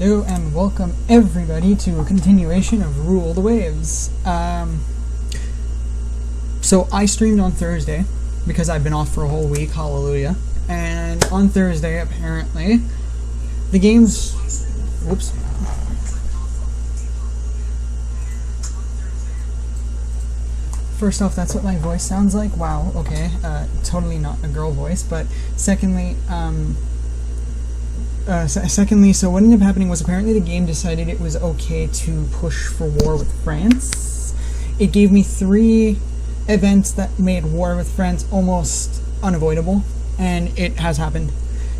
Hello and welcome everybody to a continuation of Rule the Waves. So I streamed on Thursday because I've been off for a whole week, hallelujah. And on Thursday, apparently, the game's... Whoops. First off, that's what my voice sounds like. Wow, okay. Totally not a girl voice. But secondly, so what ended up happening was apparently the game decided it was okay to push for war with France. It gave me 3 events that made war with France almost unavoidable, and it has happened.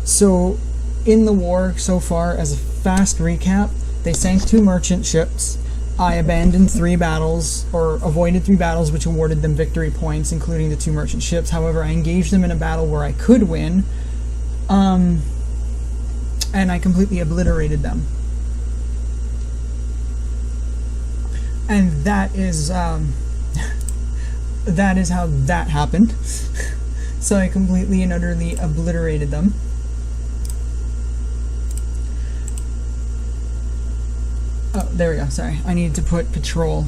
So in the war so far, as a fast recap, they sank 2 merchant ships. I abandoned 3 battles, or avoided 3 battles, which awarded them victory points, including the 2 merchant ships. However, I engaged them in a battle where I could win, and I completely obliterated them. And that is how that happened. So I completely and utterly obliterated them. Oh, there we go, sorry. I needed to put patrol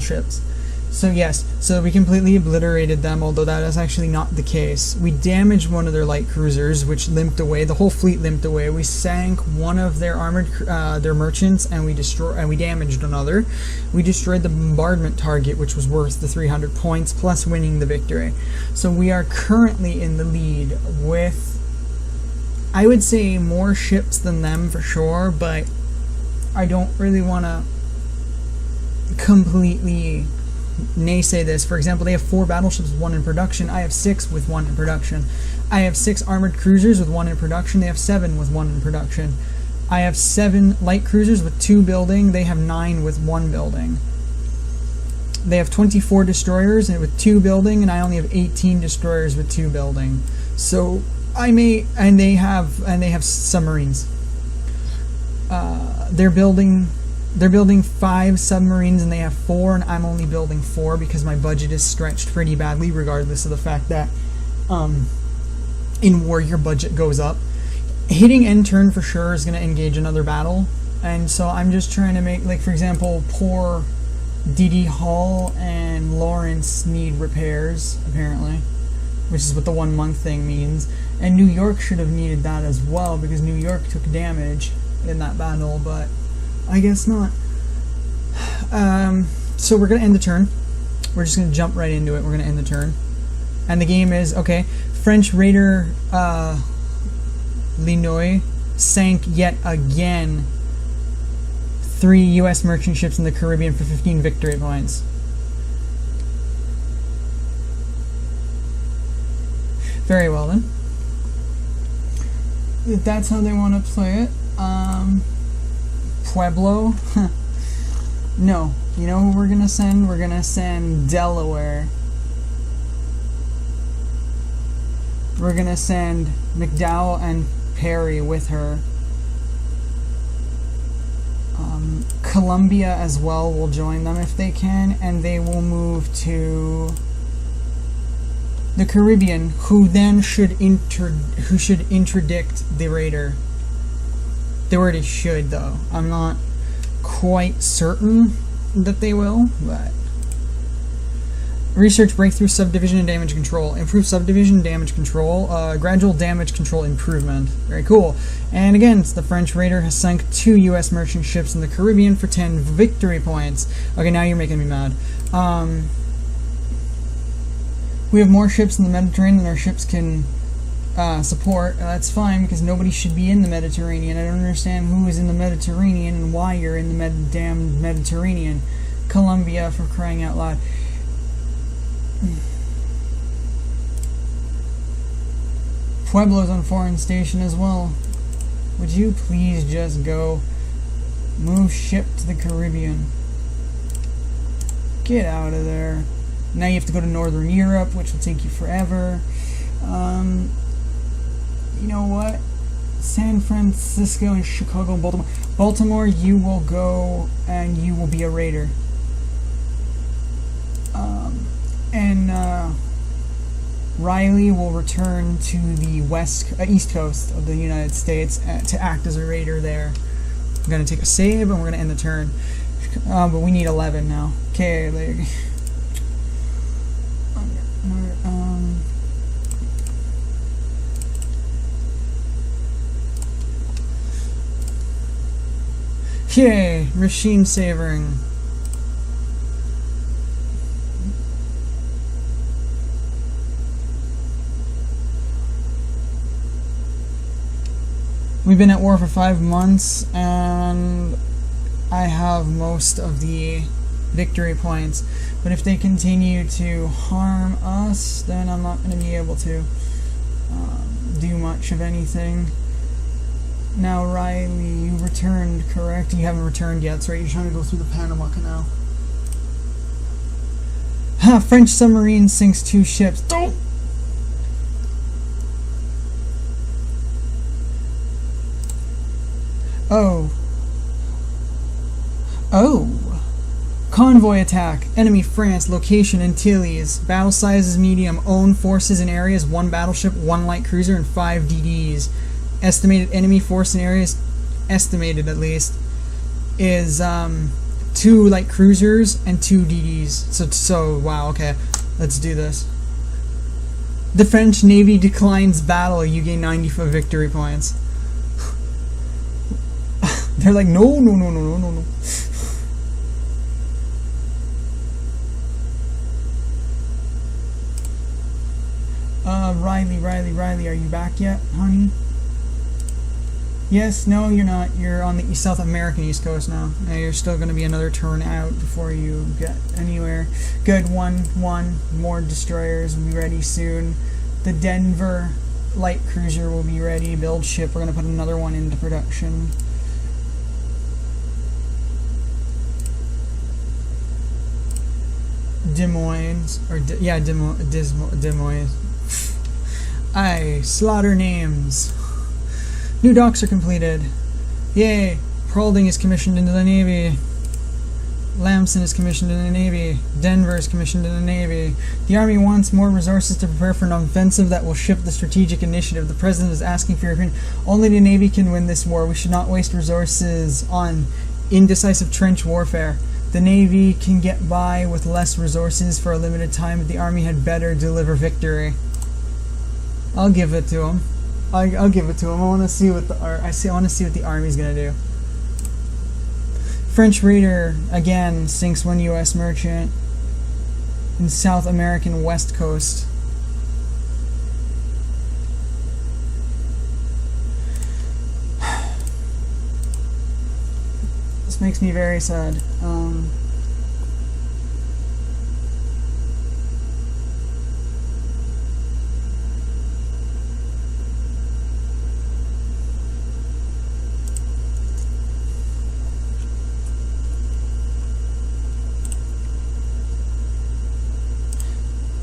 ships. So yes, so we completely obliterated them, although that is actually not the case. We damaged one of their light cruisers, which limped away. The whole fleet limped away. We sank one of their their merchants, and we damaged another. We destroyed the bombardment target, which was worth the 300 points, plus winning the victory. So we are currently in the lead with, I would say, more ships than them for sure, but I don't really want to completely naysay this. For example, they have 4 battleships with 1 in production. I have 6 with 1 in production. I have 6 armored cruisers with 1 in production. They have 7 with 1 in production. I have 7 light cruisers with 2 building. They have 9 with 1 building. They have 24 destroyers with 2 building, and I only have 18 destroyers with 2 building. So they have submarines. They're building 5 submarines, and they have 4, and I'm only building 4 because my budget is stretched pretty badly, regardless of the fact that in war your budget goes up. Hitting end turn for sure is going to engage another battle, and so I'm just trying to make, like, for example, poor DD Hall and Lawrence need repairs, apparently, which is what the 1 month thing means, and New York should have needed that as well, because New York took damage in that battle, but I guess not. So we're going to end the turn. We're just going to jump right into it. We're going to end the turn. And the game is, okay, French raider Linoy sank yet again 3 U.S. merchant ships in the Caribbean for 15 victory points. Very well then. If that's how they want to play it. Pueblo? No. You know who we're gonna send? We're gonna send Delaware. We're gonna send McDowell and Perry with her. Columbia as well will join them if they can, and they will move to the Caribbean, who then should interdict the raider. They already should, though. I'm not quite certain that they will, but... Research breakthrough subdivision and damage control. Improve subdivision damage control. Gradual damage control improvement. Very cool. And again, the French raider has sunk 2 U.S. merchant ships in the Caribbean for 10 victory points. Okay, now you're making me mad. We have more ships in the Mediterranean than our ships can support. That's fine, because nobody should be in the Mediterranean. I don't understand who is in the Mediterranean and why you're in the damn Mediterranean. Colombia, for crying out loud. Pueblo's on foreign station as well. Would you please just go move ship to the Caribbean? Get out of there. Now you have to go to Northern Europe, which will take you forever. You know what? San Francisco and Chicago and Baltimore. Baltimore, you will go and you will be a raider. Riley will return to the east coast of the United States to act as a raider there. I'm going to take a save and we're going to end the turn. But we need 11 now. Okay, like... Yay! Machine savoring. We've been at war for 5 months, and I have most of the victory points. But if they continue to harm us, then I'm not going to be able to do much of anything. Now, Riley, you returned, correct? You haven't returned yet, that's right. You're trying to go through the Panama Canal. Ha! French submarine sinks 2 ships. Don't! Oh. Oh. Convoy attack. Enemy France. Location Antilles. Battle size is medium. Own forces in areas 1 battleship, 1 light cruiser, and 5 DDs. Estimated enemy force in areas, estimated at least, is 2 light cruisers and 2 DDs. So wow, okay. Let's do this. The French Navy declines battle. You gain 95 victory points. They're like, no. Riley, are you back yet, honey? Yes, no, you're not. You're on the South American East Coast now. You're still going to be another turn out before you get anywhere. Good, one. More destroyers will be ready soon. The Denver light cruiser will be ready. Build ship. We're going to put another one into production. Des Moines. Des Moines. Aye, slaughter names. New docks are completed. Yay! Paulding is commissioned into the Navy. Lamson is commissioned in the Navy. Denver is commissioned in the Navy. The Army wants more resources to prepare for an offensive that will shift the strategic initiative. The President is asking for your opinion. Only the Navy can win this war. We should not waste resources on indecisive trench warfare. The Navy can get by with less resources for a limited time, but the Army had better deliver victory. I'll give it to him. I'll give it to him. I want to see what the Army's gonna do. French raider again sinks 1 U.S. merchant in South American West Coast. This makes me very sad.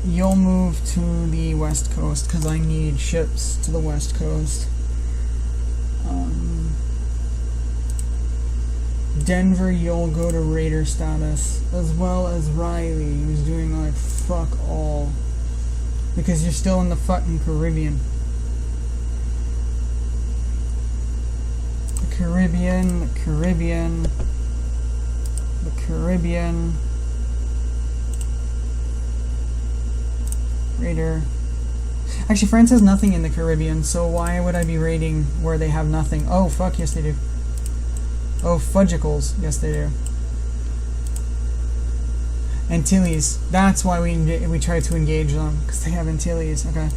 You'll move to the West Coast because I need ships to the West Coast. Denver, you'll go to raider status, as well as Riley, who's doing like fuck all, because you're still in the fucking Caribbean. The Caribbean. Raider. Actually, France has nothing in the Caribbean, so why would I be raiding where they have nothing? Oh, fuck, yes they do. Oh, fudgicles. Yes, they do. Antilles. That's why we try to engage them, because they have Antilles. Okay.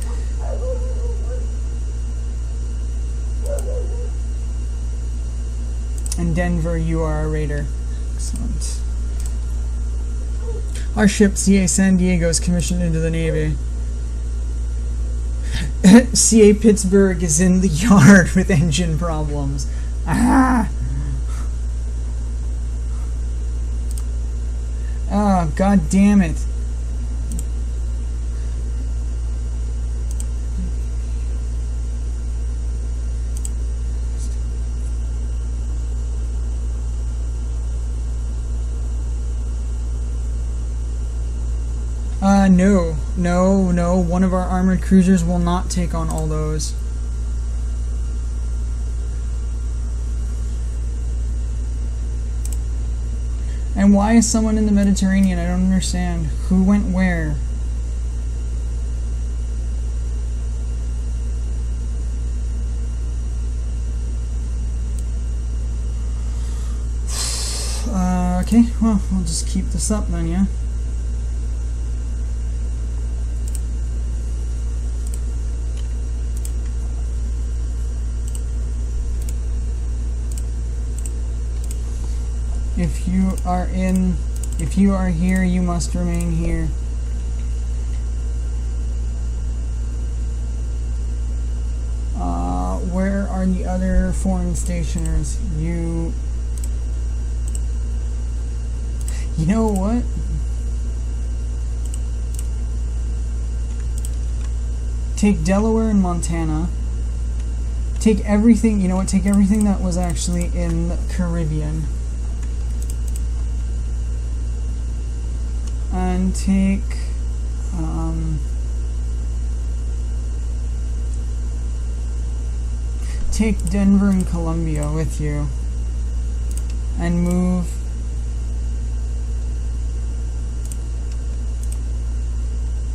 And Denver, you are a raider. Excellent. Our ship, CA San Diego, is commissioned into the Navy. CA Pittsburgh is in the yard with engine problems. Ah! Oh, god damn it. No. One of our armored cruisers will not take on all those. And why is someone in the Mediterranean? I don't understand. Who went where? Okay, well, we'll just keep this up then, yeah? If you are here, you must remain here. Where are the other foreign stationers? You know what? Take Delaware and Montana. Take everything, you know what? Take everything that was actually in the Caribbean. And take Denver and Columbia with you, and move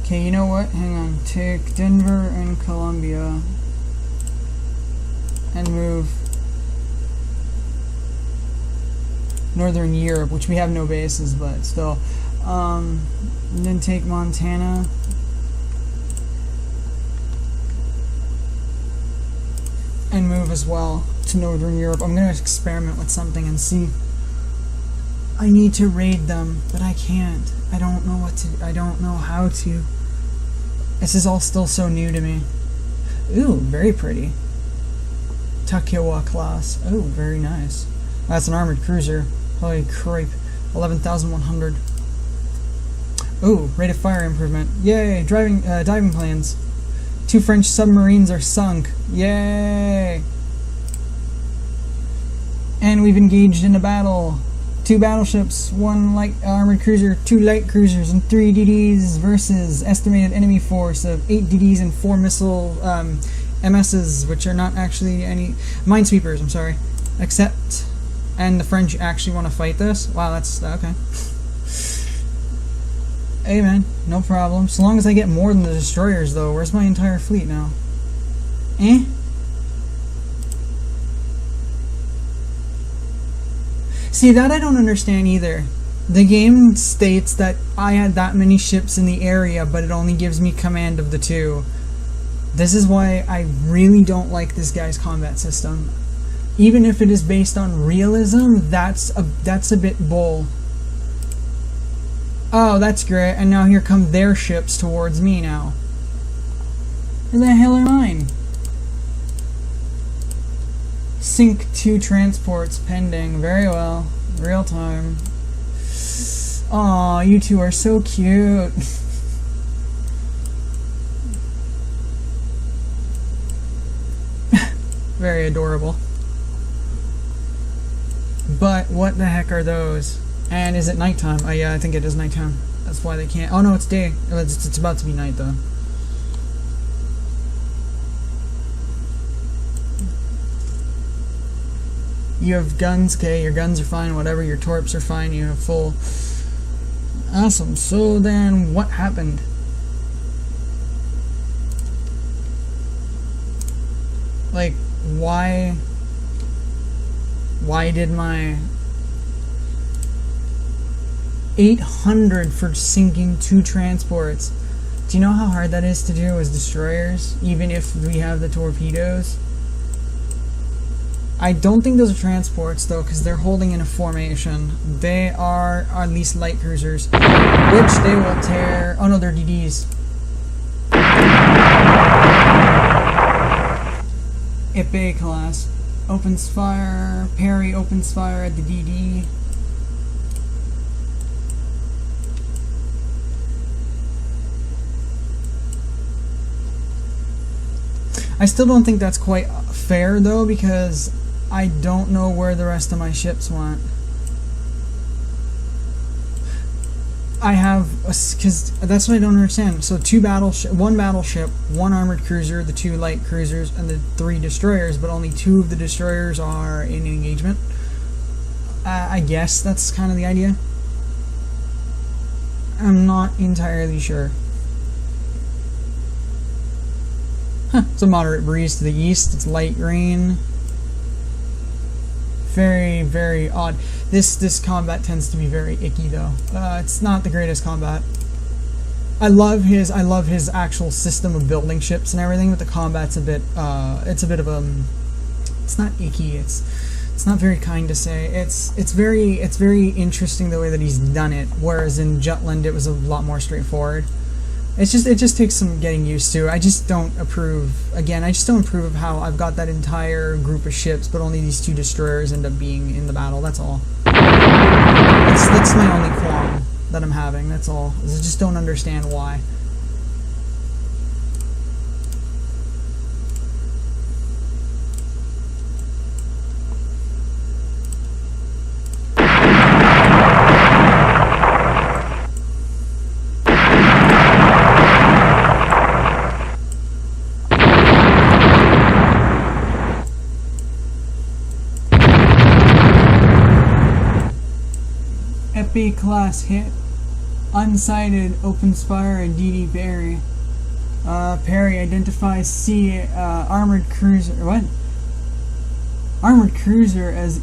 okay, you know what, hang on, take Denver and Columbia and move Northern Europe, which we have no bases, but still. And then take Montana. And move as well to Northern Europe. I'm going to experiment with something and see. I need to raid them, but I can't. I don't know what to, I don't know how to. This is all still so new to me. Ooh, very pretty. Takiwa class. Oh, very nice. That's an armored cruiser. Holy creep. 11,100. Ooh, rate of fire improvement. Yay! Diving planes. 2 French submarines are sunk. Yay! And we've engaged in a battle. 2 battleships, 1 light armored cruiser, 2 light cruisers, and 3 DDs versus estimated enemy force of 8 DDs and 4 missile MSs, which are not actually any minesweepers. I'm sorry, except, and the French actually want to fight this. Wow, that's okay. Hey man, no problem. So long as I get more than the destroyers, though. Where's my entire fleet now? Eh? See, that I don't understand either. The game states that I had that many ships in the area, but it only gives me command of the 2. This is why I really don't like this guy's combat system. Even if it is based on realism, that's a bit bull. Oh, that's great, and now here come their ships towards me now. Where the hell are mine? Sink 2 transports pending. Very well. Real time. Aw, you two are so cute. Very adorable. But what the heck are those? And is it nighttime? Oh yeah, I think it is nighttime. That's why they can't. Oh no, it's day. It's about to be night though. You have guns, okay, your guns are fine, whatever, your torps are fine, you have full. Awesome. So then what happened? Like, why did my 800 for sinking 2 transports? Do you know how hard that is to do as destroyers, even if we have the torpedoes? I don't think those are transports though, because they're holding in a formation. They are at least light cruisers, which they will tear. Oh no, they're DDs. Epee class opens fire. Perry opens fire at the DD. I still don't think that's quite fair though, because I don't know where the rest of my ships went. I have, because that's what I don't understand. So one battleship, one armored cruiser, the 2 light cruisers, and the 3 destroyers, but only 2 of the destroyers are in engagement. I guess that's kind of the idea. I'm not entirely sure. Huh, it's a moderate breeze to the east. It's light rain. Very, very odd. This combat tends to be very icky though. It's not the greatest combat. I love his actual system of building ships and everything, but the combat's a bit it's a bit of it's not icky. It's not very kind to say. It's very interesting the way that he's done it. Whereas in Jutland it was a lot more straightforward. It just takes some getting used to. I just don't approve. Again, I just don't approve of how I've got that entire group of ships, but only these 2 destroyers end up being in the battle. That's all. That's my only qualm that I'm having. That's all. I just don't understand why. Epi class hit. Unsighted, opens fire at DD Perry. Perry identifies C armored cruiser. What? Armored cruiser as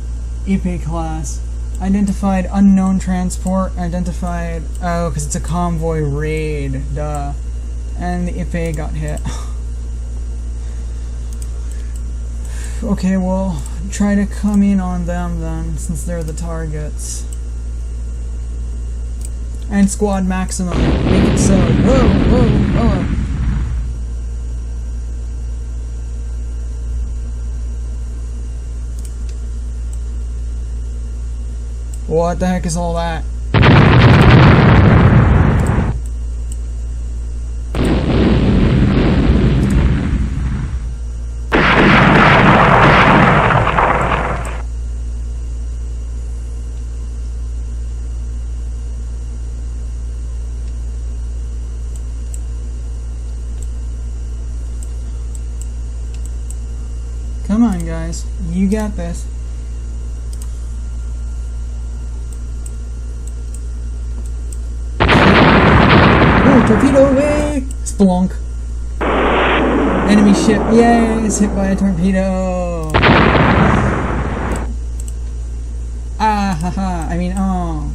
Epi class. Identified unknown transport. Identified. Oh, because it's a convoy raid. Duh. And the Epi got hit. Okay, well, try to come in on them then, since they're the targets. And squad maximum. Make it so. Whoa, whoa, whoa. What the heck is all that? Come on, guys. You got this. Oh, torpedo away! Splunk. Enemy ship, yay! It's hit by a torpedo. Ah, haha. I mean, oh.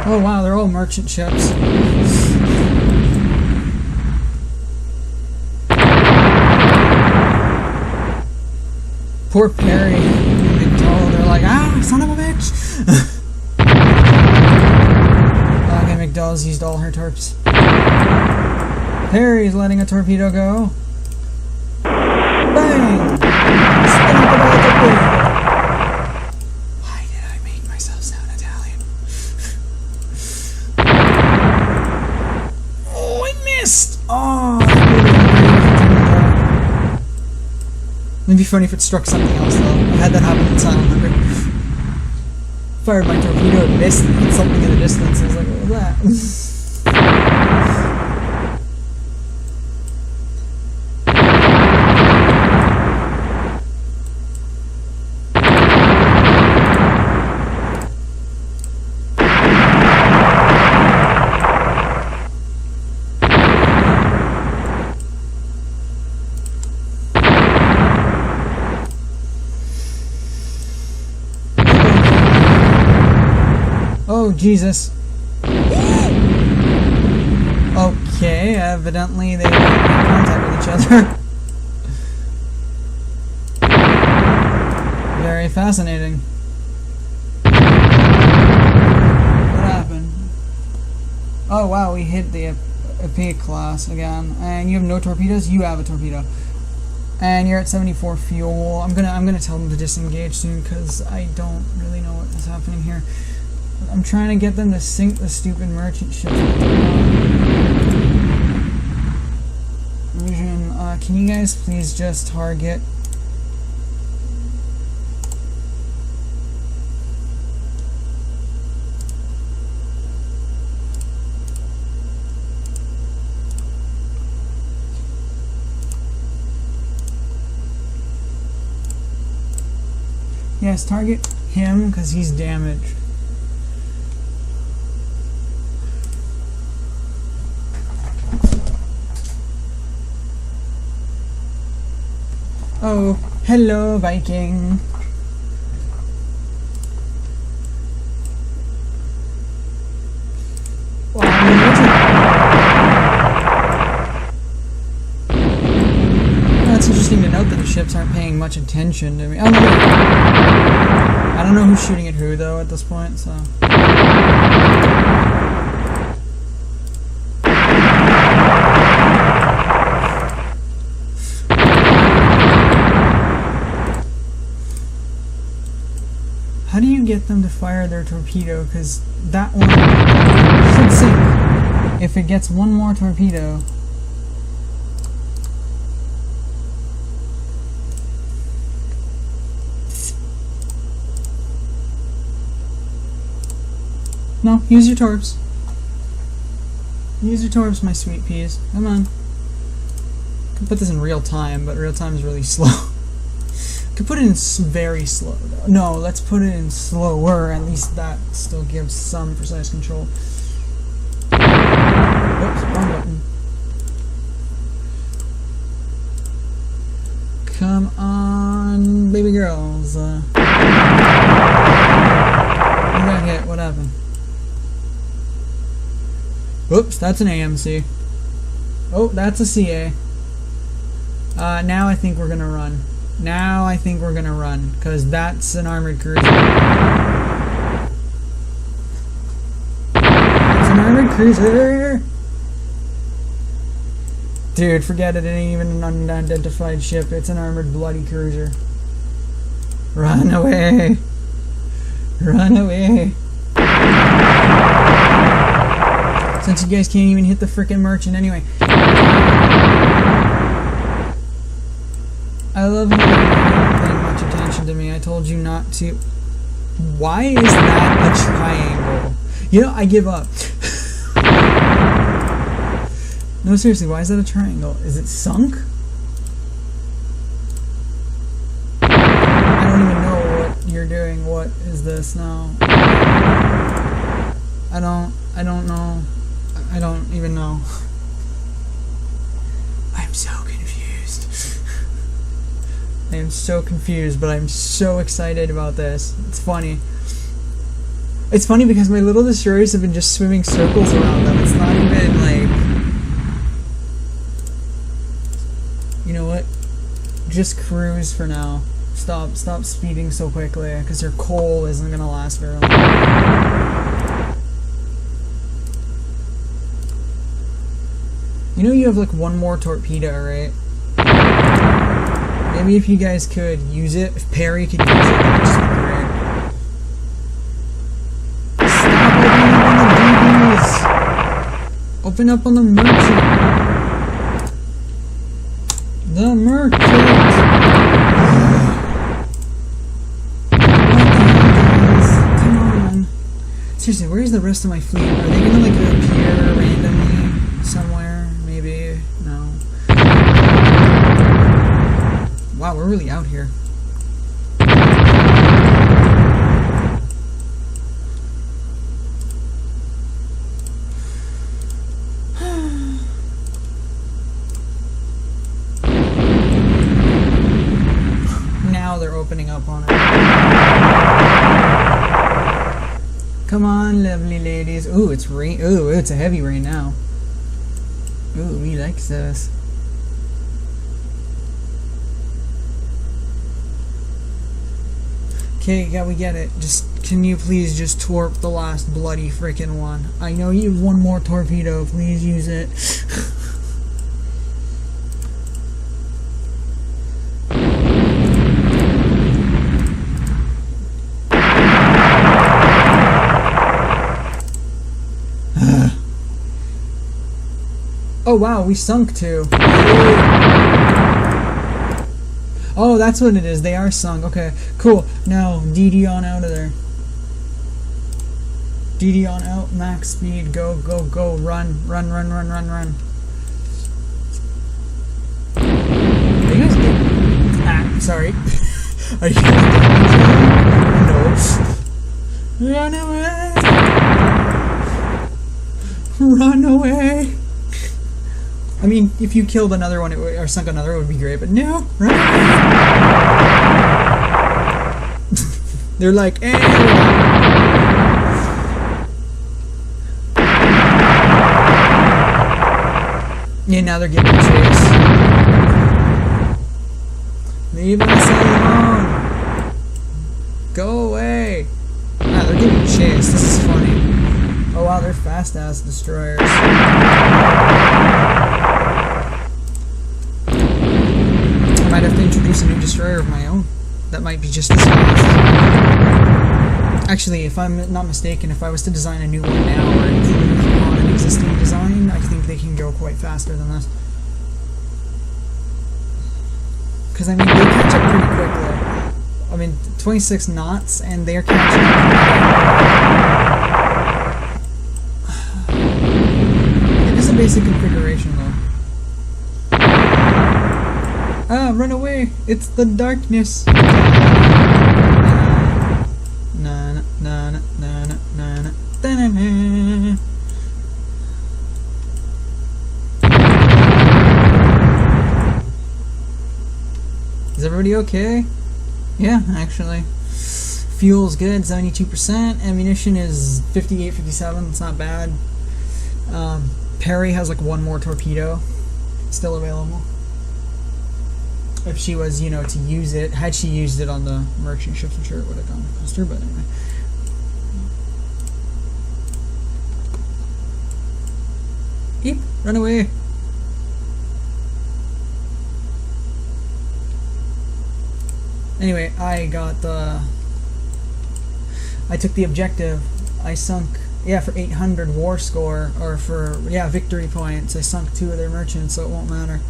Oh wow, they're all merchant ships. Poor Perry and McDowell, they're like, ah, son of a bitch! Okay, McDowell's used all her torps. Perry's letting a torpedo go. Bang! Spin up the torpedo. Oh, it'd be funny if it struck something else though. I had that happen in Silent 100. Fired my torpedo and missed and hit something in the distance. I was like, what was that? Oh, Jesus. Okay, evidently they made contact with each other. Very fascinating. What happened? Oh wow, we hit the Epic class again. And you have no torpedoes? You have a torpedo. And you're at 74 fuel. I'm gonna tell them to disengage soon because I don't really know what is happening here. I'm trying to get them to sink the stupid merchant ship. Vision, can you guys please just target? Yes, target him because he's damaged. Oh, hello, Viking. Wow, that's interesting to note that the ships aren't paying much attention to me. Oh, no. I don't know who's shooting at who, though, at this point, so... How do you get them to fire their torpedo? Because that one should sink. If it gets one more torpedo... No, use your torps. Use your torps, my sweet peas. Come on. I can put this in real time, but real time is really slow. I can put it in very slow, though. No, let's put it in slower. At least that still gives some precise control. Oops, wrong button. Come on, baby girls. You got hit. What happened? Oops, that's an AMC. Oh, that's a CA. Now I think we're gonna run. Now I think we're gonna run, because that's an armored cruiser. It's an armored cruiser! Dude, forget it, it ain't even an unidentified ship. It's an armored bloody cruiser. Run away! Run away! Since you guys can't even hit the frickin' merchant anyway. I love how you're not paying much attention to me. I told you not to. Why is that a triangle? You know, I give up. No, seriously, why is that a triangle? Is it sunk? I don't even know what you're doing. What is this now? I don't know. I don't even know. I'm so confused. I am so confused, but I'm so excited about this. It's funny. It's funny because my little destroyers have been just swimming circles around them. It's not even like... You know what? Just cruise for now. Stop speeding so quickly, because your coal isn't gonna last very long. You know you have like one more torpedo, right? Maybe if you guys could use it, if Perry could use it, that would just be great. Stop opening up on the DBs! Open up on the merchant! The merchant! Come on. Seriously, where's the rest of my fleet? Are they gonna like appear randomly somewhere? Maybe? No. Wow, we're really out here. Now they're opening up on it. Come on, lovely ladies. Ooh, it's rain. Ooh, it's a heavy rain now. Ooh, we like this. Okay, yeah, we get it. Just, can you please just torp the last bloody frickin' one? I know you have one more torpedo. Please use it. wow, we sunk 2. Oh, that's what it is. They are sunk. Okay, cool. Now, DD on out of there. DD on out. Max speed. Go, go, go. Run. Run, run, run, run, run. Are you guys getting... Ah, sorry. Are you guys getting... No. Run away. Run away. I mean, if you killed another one, or sunk another, it would be great, but no, right? They're like, eh. Yeah, now they're getting chased. Leave us alone. Go away. Ah, they're getting chased. This is funny. Oh wow, they're fast-ass destroyers. I might have to introduce a new destroyer of my own. That might be just as fast. Actually, if I'm not mistaken, if I was to design a new one now or improve on an existing design, I think they can go quite faster than this. Because, I mean, they catch up pretty quickly. I mean, 26 knots, and they're catching up. It is a basic configuration, though. Ah, run away! It's the darkness! Na na na na na na na na na. Is everybody okay? Yeah, actually. Fuel's good, 72%. Ammunition is 58, 57. It's not bad. Perry has like 1 more torpedo still available. If she was, you know, to use it, had she used it on the merchant ships, I'm sure it would have gone faster, but anyway. Eep, run away. Anyway, I took the objective. I sunk, yeah, for 800 war score, or for, yeah, victory points. I sunk 2 of their merchants, so it won't matter.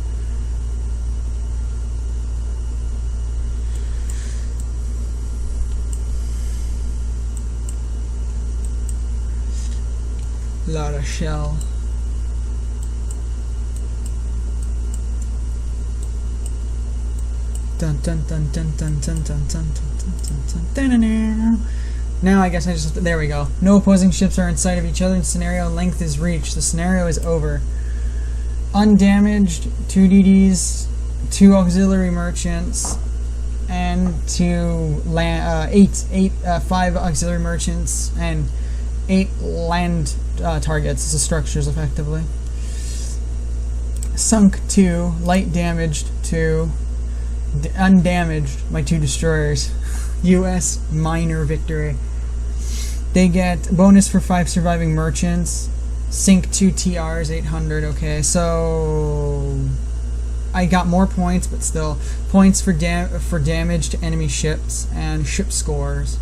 Lot of shell. Dun dun dun dun dun dun dun dun dun dun dun. Now I guess I just, there we go. No opposing ships are in sight of each other. Scenario length is reached. The scenario is over. Undamaged, 2 DDs, 2 auxiliary merchants, and 5 auxiliary merchants, and 8 land targets, so structures effectively. Sunk 2, light damaged 2, undamaged my 2 destroyers. US minor victory. They get bonus for 5 surviving merchants, sink 2 TRs, 800, okay, so I got more points, but still. Points for damage to enemy ships, and ship scores.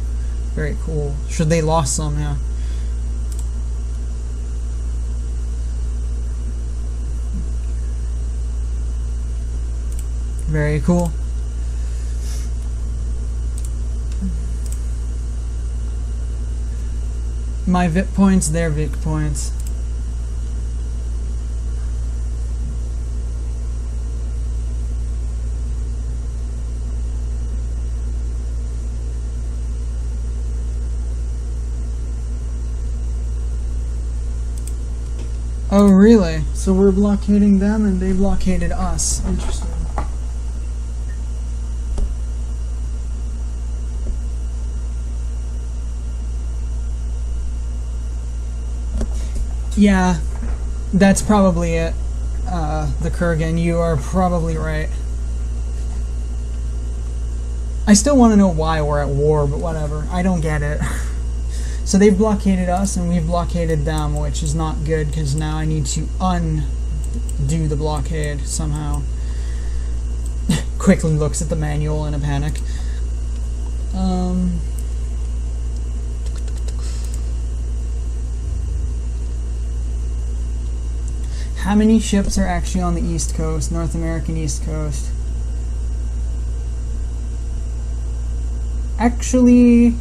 Very cool. Should they lost some, yeah. Very cool. My VIP points, their VIP points. Oh, really? So we're blockading them and they blockaded us. Interesting. Yeah, that's probably it. The Kurgan, you are probably right. I still want to know why we're at war, but whatever. I don't get it. So they've blockaded us and we've blockaded them, which is not good because now I need to undo the blockade somehow. Quickly looks at the manual in a panic. How many ships are actually on the East Coast, North American East Coast? Actually,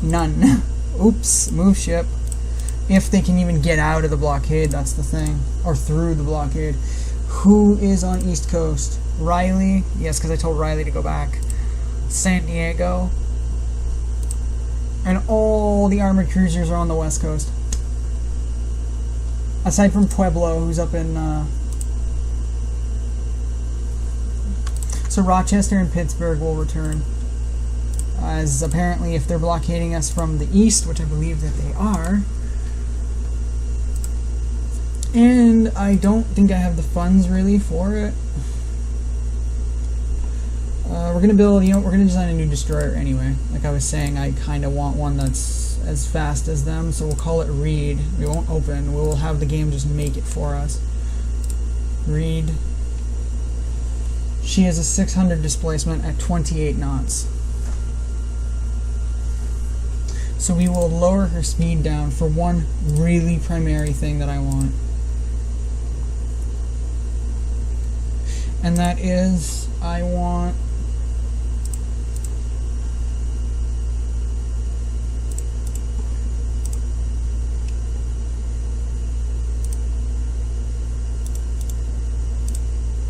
none. Oops, move ship. If they can even get out of the blockade, that's the thing. Or through the blockade. Who is on East Coast? Riley? Yes, because I told Riley to go back. San Diego. And all the armored cruisers are on the West Coast. Aside from Pueblo, who's up in... So Rochester and Pittsburgh will return. As apparently if they're blockading us from the east, which I believe that they are. And I don't think I have the funds really for it. We're going to build, we're going to design a new destroyer anyway. Like I was saying, I kind of want one that's as fast as them, so we'll call it Reed. We won't open, we'll have the game just make it for us. Reed. She has a 600 displacement at 28 knots. So we will lower her speed down for one really primary thing that I want. And that is, I want...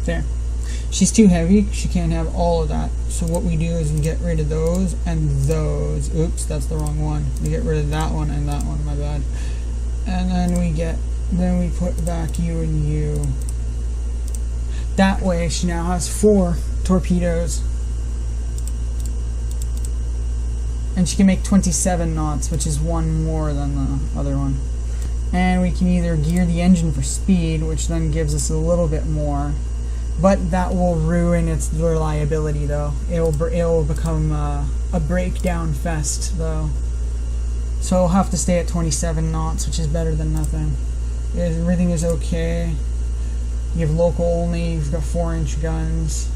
There. She's too heavy, she can't have all of that. So what we do is we get rid of those and those. Oops, that's the wrong one. We get rid of that one and that one, my bad. And then we put back you and you. That way she now has 4 torpedoes. And she can make 27 knots, which is 1 more than the other one. And we can either gear the engine for speed, which then gives us a little bit more. But that will ruin its reliability, though. It will become a breakdown fest, though. So we'll have to stay at 27 knots, which is better than nothing. Everything is okay. You have local only. You've got 4-inch guns.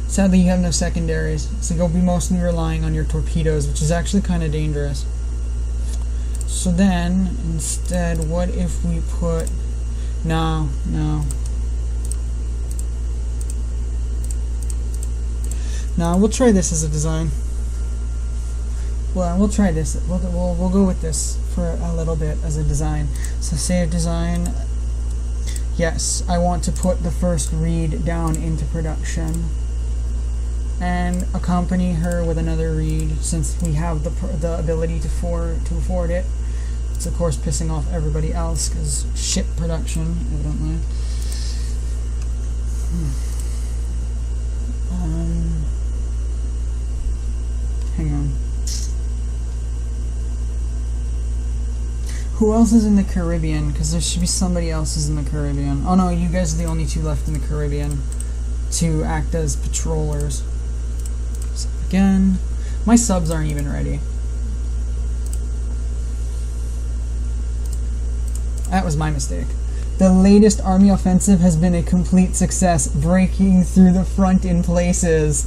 Sadly, you have no secondaries, so you'll be mostly relying on your torpedoes, which is actually kind of dangerous. So then, instead, what if we put... No. No, we'll try this as a design. Well, we'll try this. We'll go with this for a little bit as a design. So save design. Yes, I want to put the first Reed down into production and accompany her with another Reed, since we have the ability to afford it. It's of course pissing off everybody else because ship production, evidently. Hang on. Who else is in the Caribbean? Because there should be somebody else who's in the Caribbean. Oh no, you guys are the only 2 left in the Caribbean to act as patrollers. So again, my subs aren't even ready. That was my mistake. The latest army offensive has been a complete success, breaking through the front in places.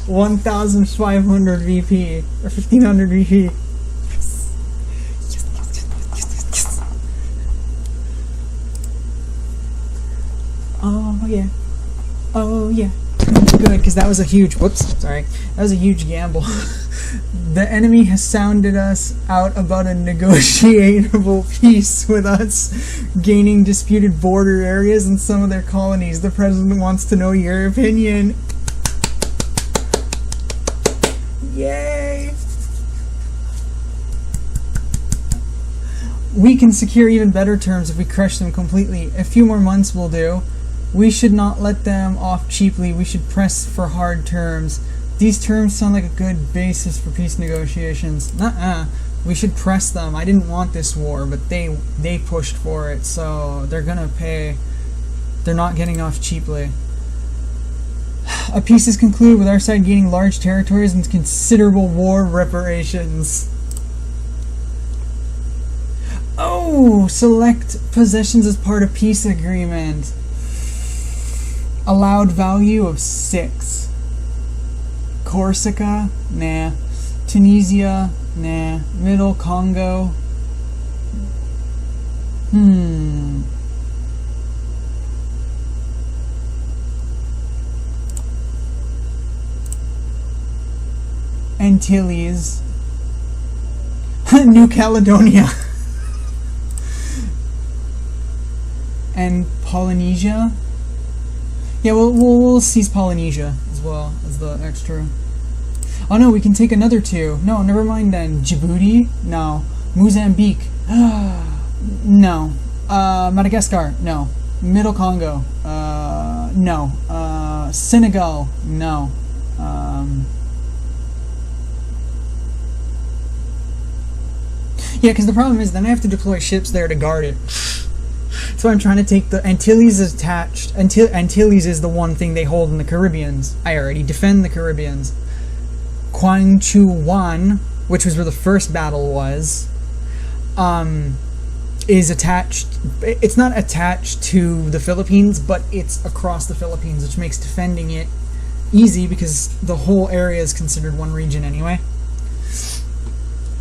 1,500 VP, or 1,500 VP. Yes. Yes. Oh yeah. Oh yeah. Good, because that was a huge, that was a huge gamble. The enemy has sounded us out about a negotiable peace with us gaining disputed border areas in some of their colonies. The president wants to know your opinion. Yay! We can secure even better terms if we crush them completely. A few more months will do. We should not let them off cheaply. We should press for hard terms. These terms sound like a good basis for peace negotiations. Nuh-uh. We should press them. I didn't want this war, but they pushed for it, so they're gonna pay. They're not getting off cheaply. A peace is concluded with our side gaining large territories and considerable war reparations. Oh! Select possessions as part of peace agreement. Allowed value of 6. Corsica? Nah. Tunisia? Nah. Middle Congo? Hmm. Antilles. New Caledonia. And Polynesia. Yeah, we'll seize Polynesia as well as the extra. Oh no, we can take another two. No, never mind then. Djibouti? No. Mozambique? No. Madagascar? No. Middle Congo? No. Senegal? No. Yeah, because the problem is then I have to deploy ships there to guard it. So I'm trying to take the Antilles is attached. Antilles is the one thing they hold in the Caribbeans. I already defend the Caribbeans. Kwang Chu Wan, which was where the first battle was, is attached. It's not attached to the Philippines, but it's across the Philippines, which makes defending it easy because the whole area is considered one region anyway.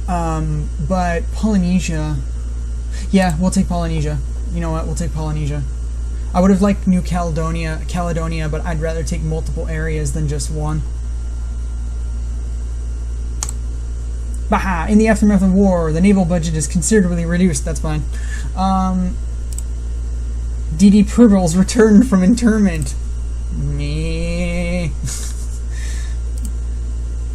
But Polynesia, yeah, we'll take Polynesia. You know what? We'll take Polynesia. I would have liked New Caledonia, but I'd rather take multiple areas than just one. Baha! In the aftermath of war, the naval budget is considerably reduced. That's fine. D.D. Pribbles returned from interment. Me.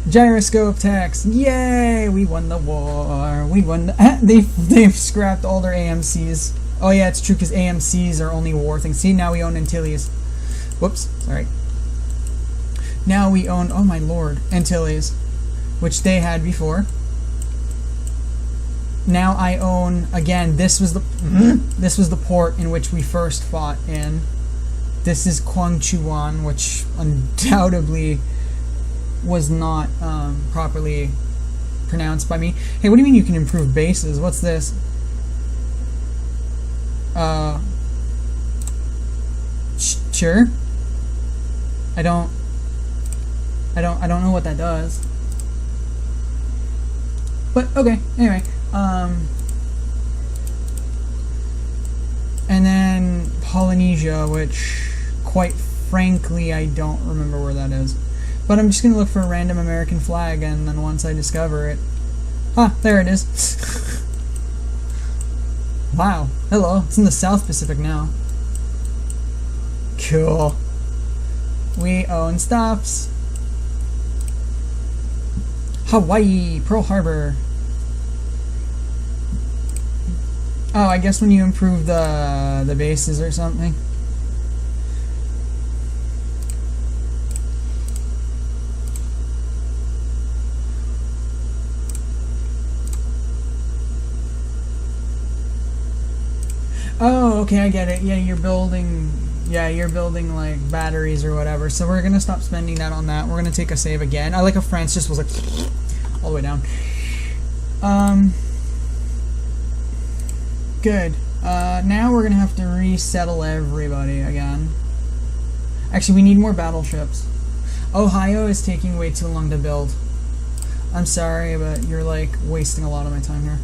Gyroscope tax. Yay! We won the war. We won the... They've scrapped all their AMCs. Oh yeah, it's true, because AMCs are only war things. See, now we own Antilles. Whoops, sorry. Now we own, oh my lord, Antilles, which they had before. Now I own, again, this was the port in which we first fought in. This is Kwang Chu Wan, which undoubtedly was not properly pronounced by me. Hey, what do you mean you can improve bases? What's this? Sure. I don't know what that does. But okay, anyway. And then Polynesia, which quite frankly I don't remember where that is. But I'm just gonna look for a random American flag, and then once I discover it, there it is. Wow, hello, it's in the South Pacific now. Cool. We own stops. Hawaii, Pearl Harbor. Oh, I guess when you improve the bases or something. Oh, okay, I get it. Yeah, you're building like batteries or whatever. So we're gonna stop spending that on that. We're gonna take a save again. I like how France just was like all the way down. Good. Now we're gonna have to resettle everybody again. Actually, we need more battleships. Ohio is taking way too long to build. I'm sorry, but you're like wasting a lot of my time here.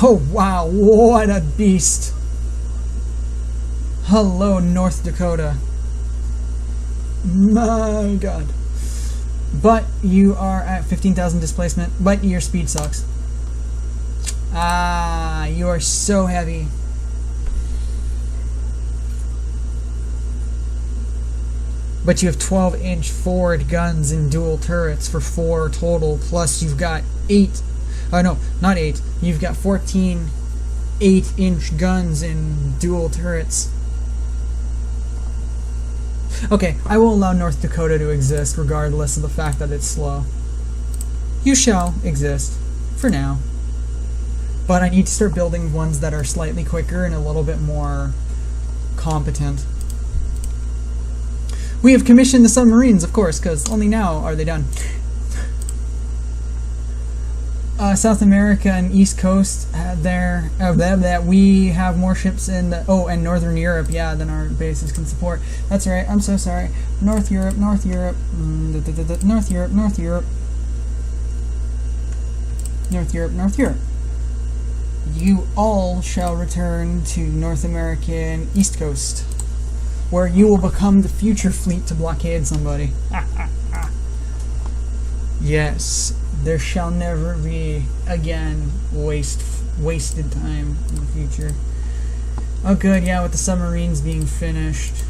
Oh wow, what a beast. Hello, North Dakota. My god. But you are at 15,000 displacement, but your speed sucks. Ah, you are so heavy. But you have 12-inch forward guns and dual turrets for 4 total, plus you've got 8. Oh no, not 8. You've got 14 8-inch guns and dual turrets. Okay, I will allow North Dakota to exist regardless of the fact that it's slow. You shall exist, for now. But I need to start building ones that are slightly quicker and a little bit more competent. We have commissioned the submarines, of course, because only now are they done. South America and East Coast that we have more ships in the, and Northern Europe, yeah, than our bases can support. That's right, I'm so sorry. North Europe, North Europe, North Europe, North Europe, North Europe, North Europe. you all shall return to North American East Coast, where you will become the future fleet to blockade somebody. Yes, there shall never be again wasted time in the future. Oh good, yeah, with the submarines being finished,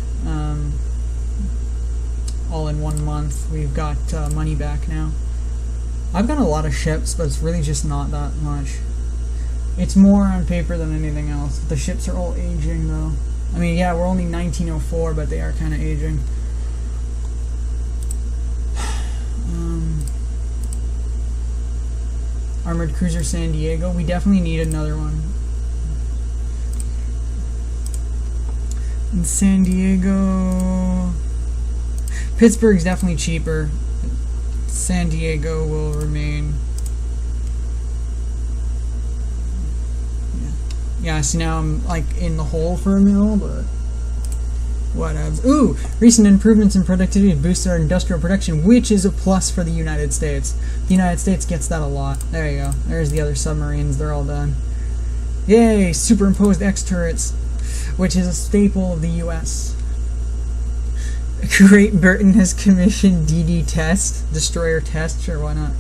all in 1 month, we've got money back now. I've got a lot of ships, but it's really just not that much. It's more on paper than anything else. The ships are all aging, though. I mean, yeah, we're only 1904, but they are kind of aging. Armored Cruiser San Diego. We definitely need another one. In San Diego... Pittsburgh's definitely cheaper. San Diego will remain. Yeah, so now I'm like in the hole for a mil, but whatevs. Ooh! Recent improvements in productivity boost our industrial production, which is a plus for the United States. The United States gets that a lot. There you go. There's the other submarines. They're all done. Yay! Superimposed X-turrets, which is a staple of the U.S. Great Britain has commissioned DD test, destroyer test. Sure, why not?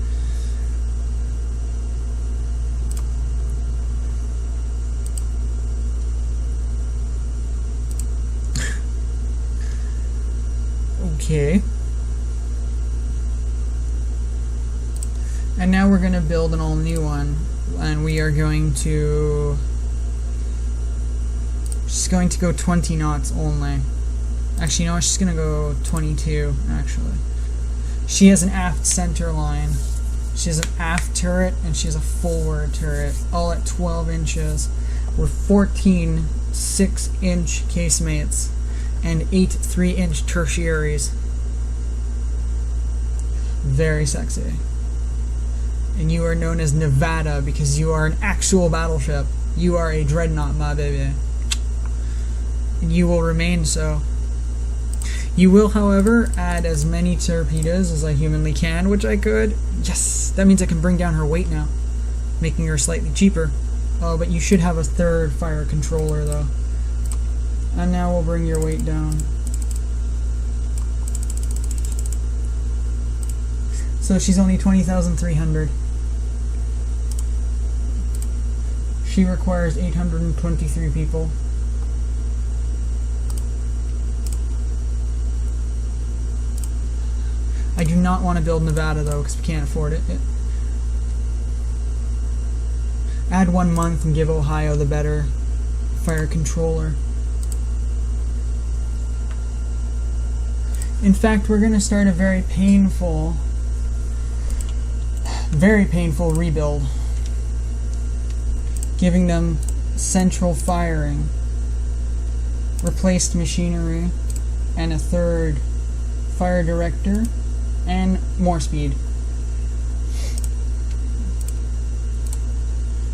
Okay. And now we're going to build an all new one, and we are going to she's going to go 20 knots only. Actually, no, she's going to go 22 actually. She has an aft center line. She has an aft turret and she has a forward turret, all at 12 inches. We're 14 6-inch casemates and 8 3-inch tertiaries. Very sexy. And you are known as Nevada because you are an actual battleship. You are a dreadnought, my baby. And you will remain so. You will, however, add as many torpedoes as I humanly can, which I could. Yes! That means I can bring down her weight now, making her slightly cheaper. Oh, but you should have a third fire controller, though. And now we'll bring your weight down. So she's only 20,300. She requires 823 people. I do not want to build Nevada, though, because we can't afford it. Add 1 month and give Ohio the better fire controller. In fact, we're going to start a very painful rebuild. Giving them central firing, replaced machinery, and a third fire director, and more speed.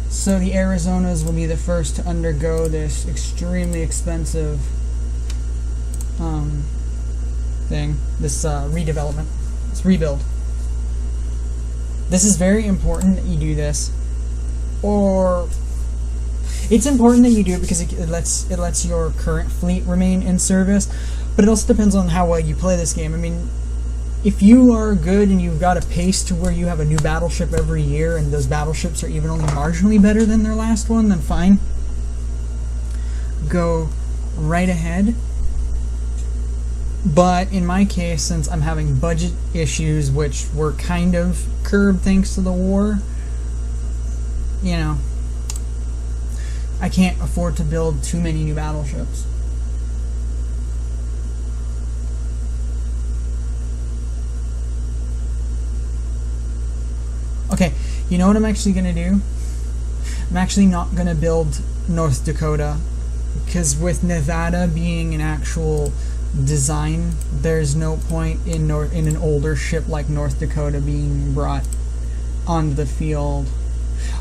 So the Arizonas will be the first to undergo this extremely expensive thing, this redevelopment, this rebuild. This is very important that you do this, or it's important that you do it because it lets your current fleet remain in service, but it also depends on how well you play this game. I mean, if you are good and you've got a pace to where you have a new battleship every year and those battleships are even only marginally better than their last one, then fine. Go right ahead. But in my case, since I'm having budget issues, which were kind of curbed thanks to the war, you know, I can't afford to build too many new battleships. Okay, you know what I'm actually going to do? I'm actually not going to build North Dakota, because with Nevada being an actual design, there's no point in an older ship like North Dakota being brought onto the field.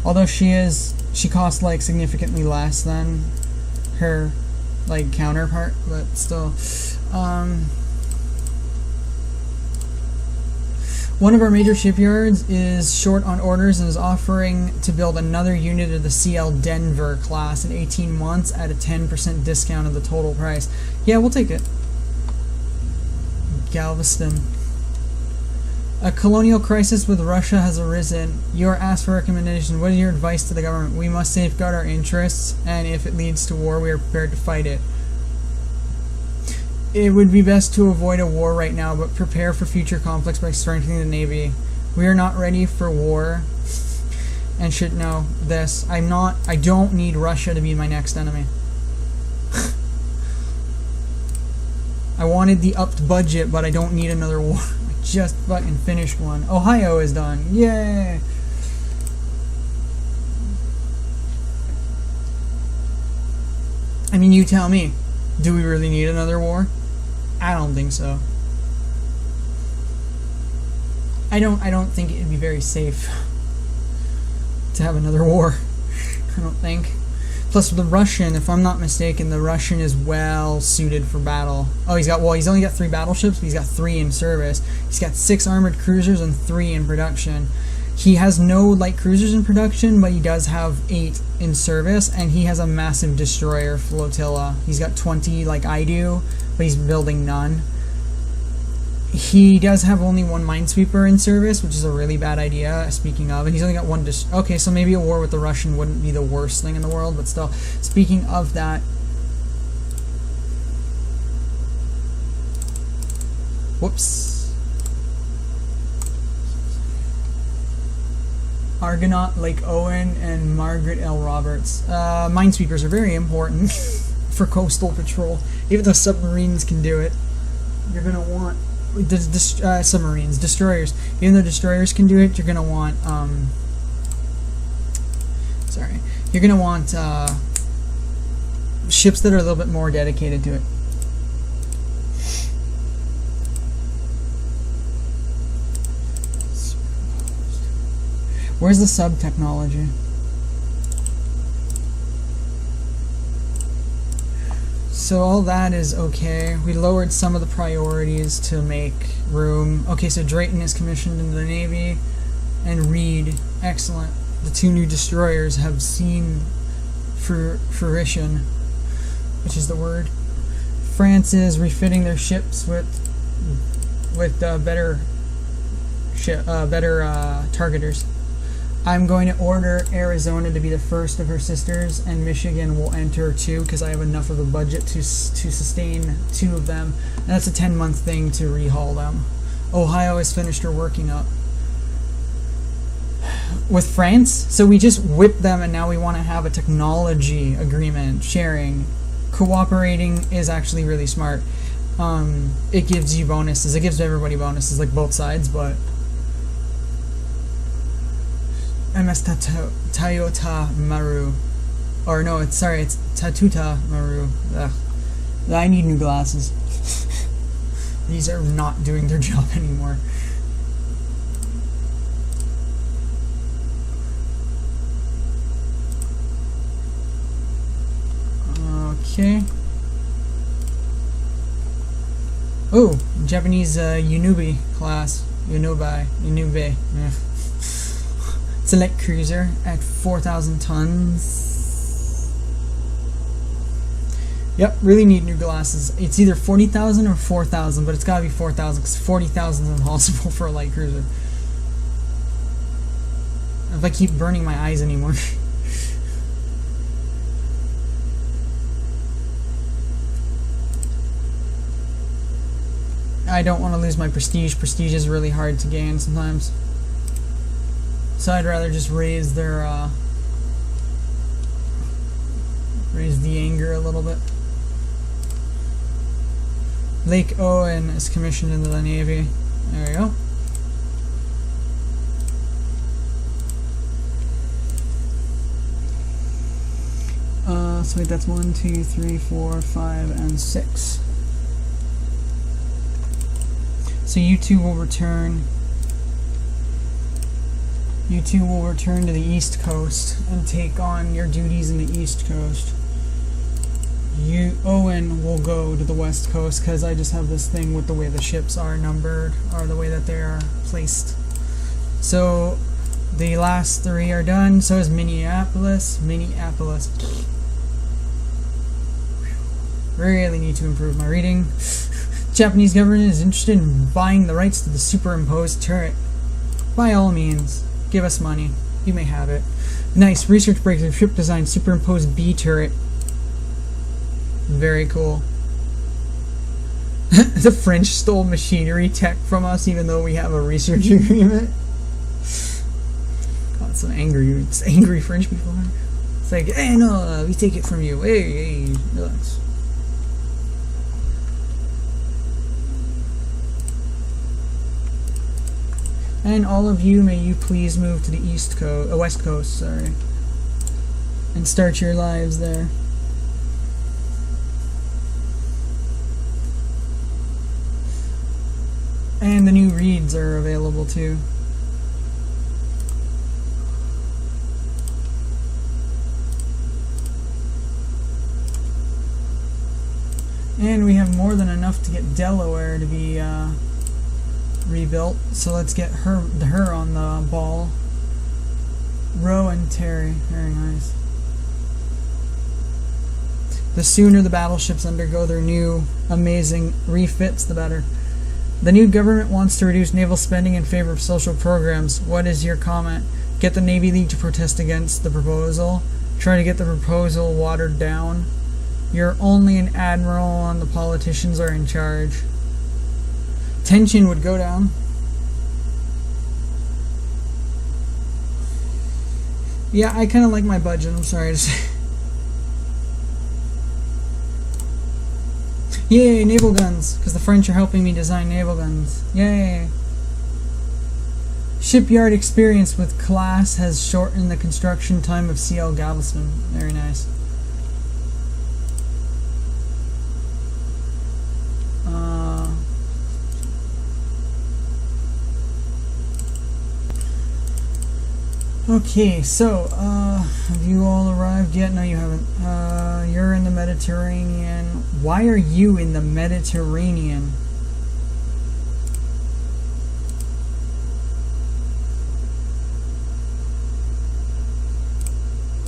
Although she costs like significantly less than her like counterpart, but still. One of our major shipyards is short on orders and is offering to build another unit of the CL Denver class in 18 months at a 10% discount of the total price. Yeah, we'll take it. Galveston. A colonial crisis with Russia has arisen. You are asked for recommendation. What is your advice to the government? We must safeguard our interests, and if it leads to war, we are prepared to fight it. It would be best to avoid a war right now, but prepare for future conflicts by strengthening the Navy. We are not ready for war, and should know this. I don't need Russia to be my next enemy. I wanted the upped budget, but I don't need another war. I just fucking finished one. Ohio is done. Yay! I mean, you tell me. Do we really need another war? I don't think so. I don't think it'd be very safe to have another war. I don't think. Plus the Russian, if I'm not mistaken, the Russian is well suited for battle. Oh, he's only got 3 battleships, but he's got 3 in service. He's got 6 armored cruisers and 3 in production. He has no light cruisers in production, but he does have 8 in service, and he has a massive destroyer flotilla. He's got 20 like I do, but he's building none. He does have only 1 minesweeper in service, which is a really bad idea, speaking of, and he's only got 1 okay, so maybe a war with the Russian wouldn't be the worst thing in the world, but still, speaking of that, whoops. Argonaut, Lake Owen, and Margaret L. Roberts. Minesweepers are very important for coastal patrol. Even though submarines can do it, you're going to want submarines, destroyers. Even though destroyers can do it, you're going to want you're going to want ships that are a little bit more dedicated to it. Where's the sub technology? So all that is okay. We lowered some of the priorities to make room. Okay, so Drayton is commissioned into the Navy, and Reed, excellent. The 2 new destroyers have seen fruition, which is the word. France is refitting their ships with better targeters. I'm going to order Arizona to be the first of her sisters, and Michigan will enter too, because I have enough of a budget to sustain 2 of them. And that's a 10-month thing to rehaul them. Ohio has finished her working up. With France, so we just whipped them, and now we want to have a technology agreement, sharing. Cooperating is actually really smart. It gives you bonuses. It gives everybody bonuses, like both sides, but... MS Toyota Maru. Or no, it's Tatuta Maru. Ugh. I need new glasses. These are not doing their job anymore. Okay. Oh, Japanese Yunubi class. Yunube. Yeah. It's a light cruiser at 4,000 tons. Yep, really need new glasses. It's either 40,000 or 4,000, but it's gotta be 4,000 because 40,000 is impossible for a light cruiser. If I keep burning my eyes anymore. I don't want to lose my prestige. Prestige is really hard to gain sometimes. So I'd rather just raise their, raise the anger a little bit. Lake Owen is commissioned into the Navy. There we go. So wait, that's 1, 2, 3, 4, 5, and 6. So you 2 will return. You 2 will return to the East Coast and take on your duties in the East Coast. Owen will go to the west coast because I just have this thing with the way the ships are numbered, or the way that they are placed. So the last 3 are done. So is Minneapolis. Really need to improve my reading. Japanese government is interested in buying the rights to the superimposed turret. By all means, give us money. You may have it. Nice. Research breakthrough. Ship design. Superimposed B turret. Very cool. The French stole machinery tech from us even though we have a research agreement. God, some angry French people. It's like, hey, no, we take it from you. Hey, relax. And all of you, may you please move to the west coast, sorry, and start your lives there. And the new reeds are available too. And we have more than enough to get Delaware to be rebuilt. So let's get her on the ball. Roe and Terry, very nice. The sooner the battleships undergo their new amazing refits, the better. The new government wants to reduce naval spending in favor of social programs. What is your comment? Get the Navy League to protest against the proposal. Try to get the proposal watered down. You're only an admiral and the politicians are in charge. Tension would go down. Yeah, I kind of like my budget, I'm sorry to say. Yay, naval guns, because the French are helping me design naval guns. Yay. Shipyard experience with class has shortened the construction time of CL Galveston. Very nice. Okay, so, have you all arrived yet? No, you haven't. You're in the Mediterranean. Why are you in the Mediterranean?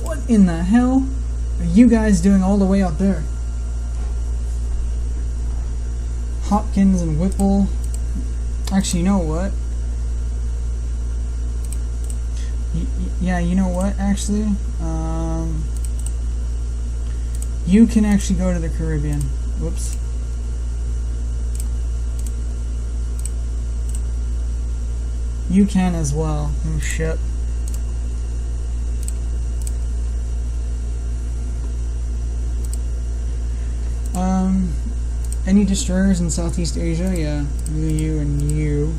What in the hell are you guys doing all the way out there? Hopkins and Whipple. Actually, you know what? Yeah, you know what, actually? You can actually go to the Caribbean. Whoops. You can as well. Oh, shit. Any destroyers in Southeast Asia? Yeah, you and you.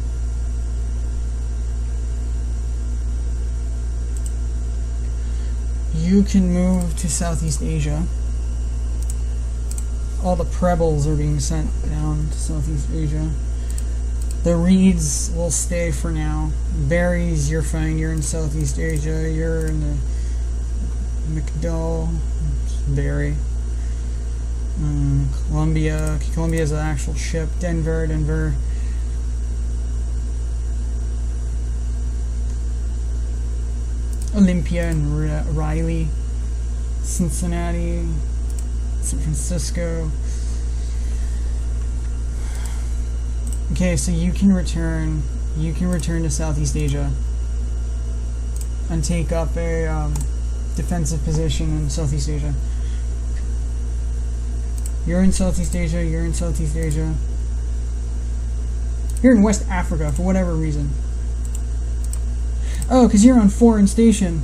You can move to Southeast Asia. All the Prebbles are being sent down to Southeast Asia. The Reeds will stay for now. Berries, you're fine. You're in Southeast Asia. You're in the McDowell. Berry. Columbia. Columbia is an actual ship. Denver. Olympia and Riley. Cincinnati. San Francisco. Okay, so you can return to Southeast Asia and take up a defensive position in Southeast Asia. You're in Southeast Asia, you're in Southeast Asia. You're in West Africa for whatever reason. Oh, because you're on foreign station.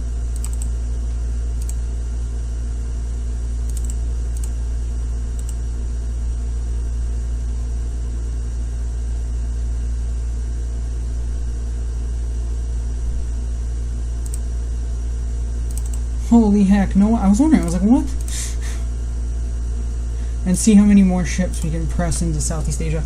Holy heck, no, I was wondering, I was like, what? And see how many more ships we can press into Southeast Asia.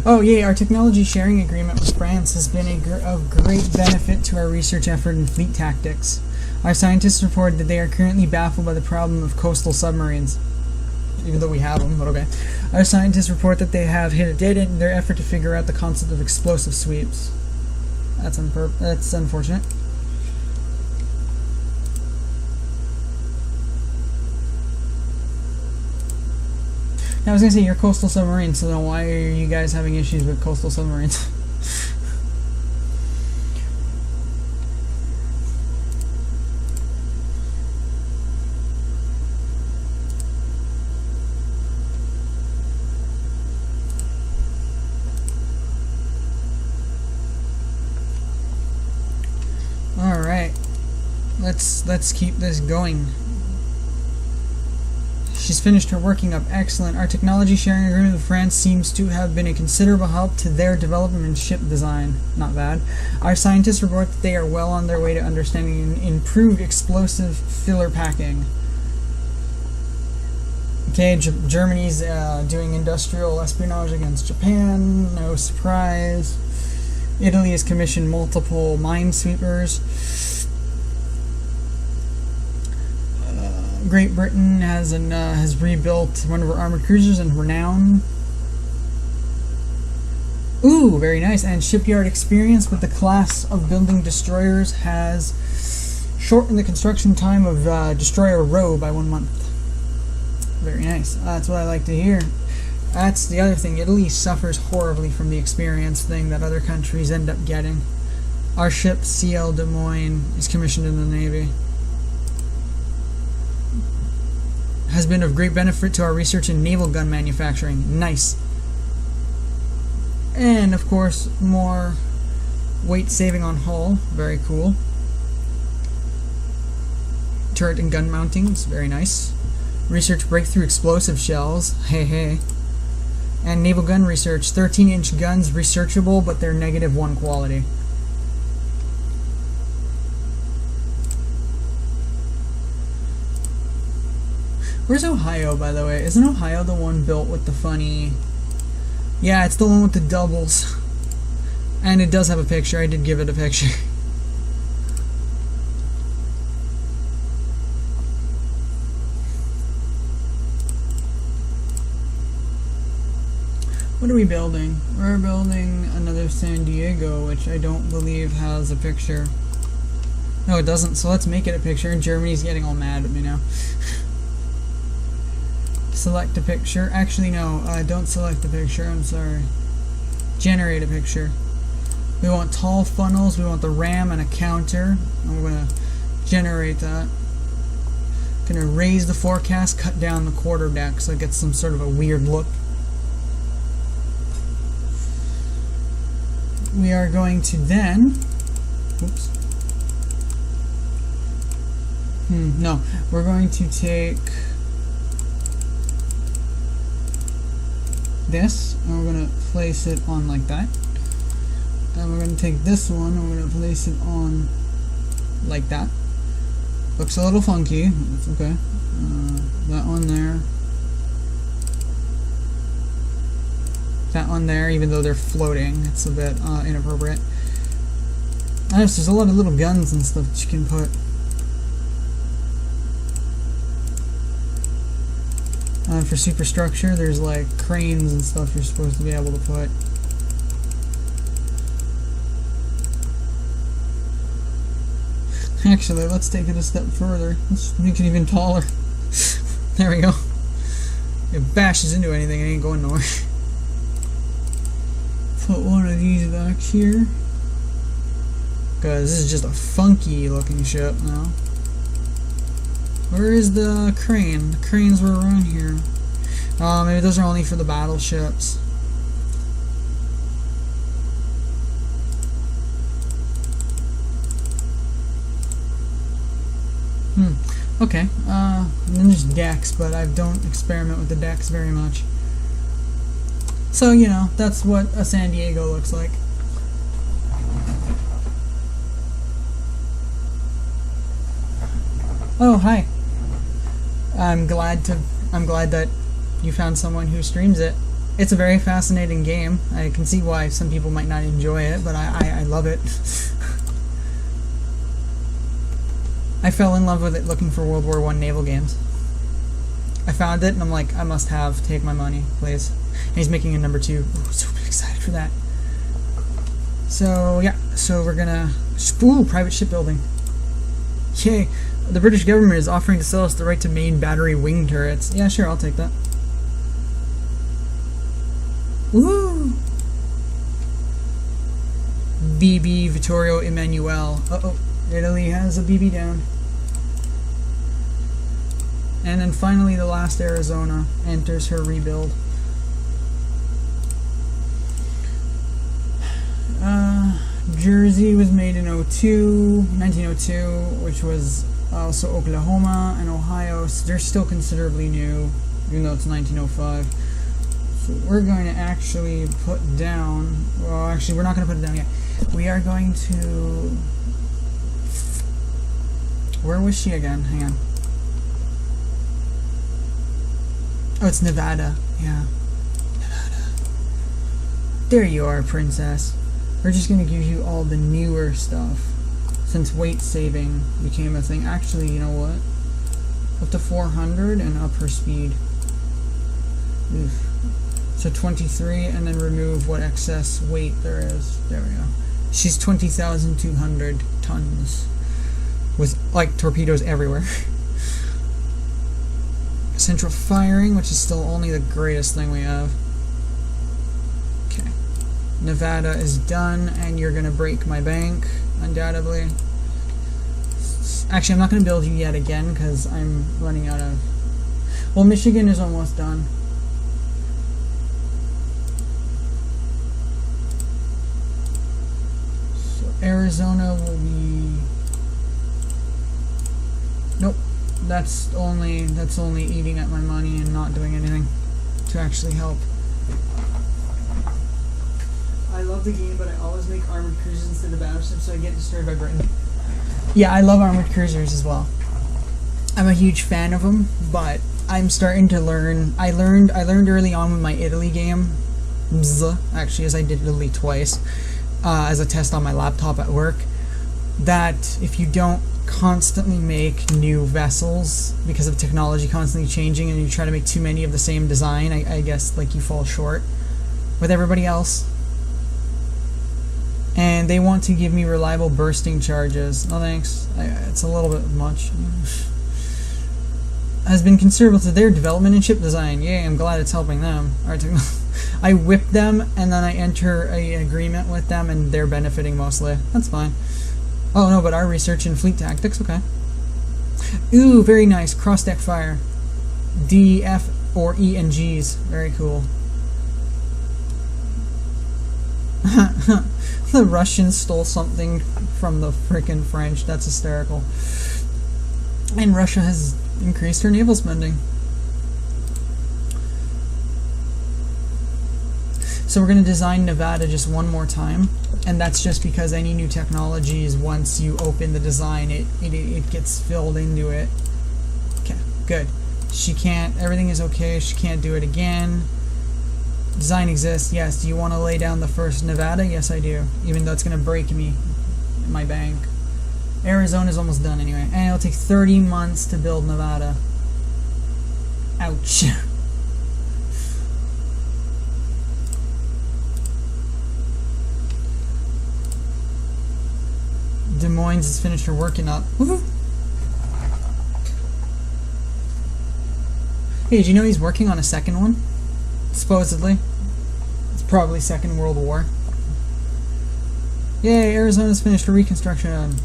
Oh, yay, our technology sharing agreement with France has been of great benefit to our research effort in fleet tactics. Our scientists report that they are currently baffled by the problem of coastal submarines. Even though we have them, but okay. Our scientists report that they have hit a dead end in their effort to figure out the concept of explosive sweeps. That's unfortunate. I was gonna say you're coastal submarines, so then why are you guys having issues with coastal submarines? All right, let's keep this going. She's finished her working up. Excellent. Our technology sharing agreement with France seems to have been a considerable help to their development and ship design. Not bad. Our scientists report that they are well on their way to understanding improved explosive filler packing. Okay, Germany's doing industrial espionage against Japan. No surprise. Italy has commissioned multiple minesweepers. Great Britain has rebuilt one of her armored cruisers in Renown. Ooh, very nice. And shipyard experience with the class of building destroyers has shortened the construction time of Destroyer Row by 1 month. Very nice. That's what I like to hear. That's the other thing. Italy suffers horribly from the experience thing that other countries end up getting. Our ship, CL Des Moines, is commissioned in the Navy. Has been of great benefit to our research in naval gun manufacturing. Nice. And, of course, more weight saving on hull. Very cool. Turret and gun mountings. Very nice. Research breakthrough explosive shells. Hey, hey. And naval gun research. 13-inch guns researchable, but they're -1 quality. Where's Ohio, by the way? Isn't Ohio the one built with the funny... Yeah, it's the one with the doubles. And it does have a picture. I did give it a picture. What are we building? We're building another San Diego, which I don't believe has a picture. No, it doesn't, so let's make it a picture. And Germany's getting all mad at me now. Select a picture. Actually, no, don't select the picture. I'm sorry. Generate a picture. We want tall funnels. We want the ram and a counter. And we're going to generate that. Going to raise the forecast, cut down the quarter deck so it gets some sort of a weird look. We are going to then... Oops. No. We're going to take... this, and we're going to place it on like that. And we're going to take this one, and we're going to place it on like that. Looks a little funky, that's okay. That one there. That one there, even though they're floating, it's a bit inappropriate. There's a lot of little guns and stuff that you can put. For superstructure, there's like cranes and stuff you're supposed to be able to put. Actually, let's take it a step further. Let's make it even taller. There we go. It bashes into anything, it ain't going nowhere. Put one of these back here. Because this is just a funky looking ship now. Where is the crane? The cranes were around here. Maybe those are only for the battleships. Okay. And then there's decks, but I don't experiment with the decks very much. So, you know, that's what a San Diego looks like. Oh, hi. I'm glad that you found someone who streams it. It's a very fascinating game. I can see why some people might not enjoy it, but I love it. I fell in love with it looking for World War I naval games. I found it and I'm like, I must have. Take my money, please. And he's making a number 2. Ooh, super excited for that. So yeah, so we're gonna private shipbuilding. Yay! The British government is offering to sell us the right to main battery wing turrets. Yeah, sure, I'll take that. Woo! BB Vittorio Emanuele. Uh-oh, Italy has a BB down. And then finally the last Arizona enters her rebuild. Jersey was made in 1902, which was also Oklahoma and Ohio. So they're still considerably new, even though it's 1905. So we're going to actually put down, well actually we're not going to put it down yet. We are going to, where was she again? Hang on. Oh, it's Nevada. Yeah. Nevada. There you are, princess. We're just going to give you all the newer stuff. Since weight saving became a thing. Actually, you know what? Up to 400 and up her speed. Oof. So 23 and then remove what excess weight there is. There we go. She's 20,200 tons. With like torpedoes everywhere. Central firing, which is still only the greatest thing we have. Okay. Nevada is done, and you're gonna break my bank, undoubtedly. Actually, I'm not gonna build you yet again, because I'm running out of... Well, Michigan is almost done. So Arizona will be... Nope. That's only eating at my money and not doing anything to actually help. I love the game, but I always make armored cruisers instead of battleships, so I get destroyed by Britain. Yeah, I love armored cruisers as well. I'm a huge fan of them, but I'm starting to learn. I learned early on with my Italy game, actually, as I did Italy twice, as a test on my laptop at work, that if you don't constantly make new vessels because of technology constantly changing and you try to make too many of the same design, I guess like you fall short with everybody else. And they want to give me reliable bursting charges. No thanks. It's a little bit much. Has been considerable to their development and ship design. Yay, I'm glad it's helping them. I whip them and then I enter an agreement with them and they're benefiting mostly. That's fine. Oh no, but our research in fleet tactics, okay. Ooh, very nice. Cross-deck fire. D, F, or E and Gs. Very cool. The Russians stole something from the frickin' French. That's hysterical. And Russia has increased her naval spending. So we're going to design Nevada just one more time. And that's just because any new technologies, once you open the design, it gets filled into it. Okay, good. She can't, everything is okay, she can't do it again. Design exists, yes. Do you want to lay down the first Nevada? Yes, I do. Even though it's going to break me in my bank. Arizona's almost done anyway. And it'll take 30 months to build Nevada. Ouch. Des Moines has finished her working up. Woohoo! Hey, did you know he's working on a second one? Supposedly. It's probably Second World War. Yay, Arizona's finished her reconstruction.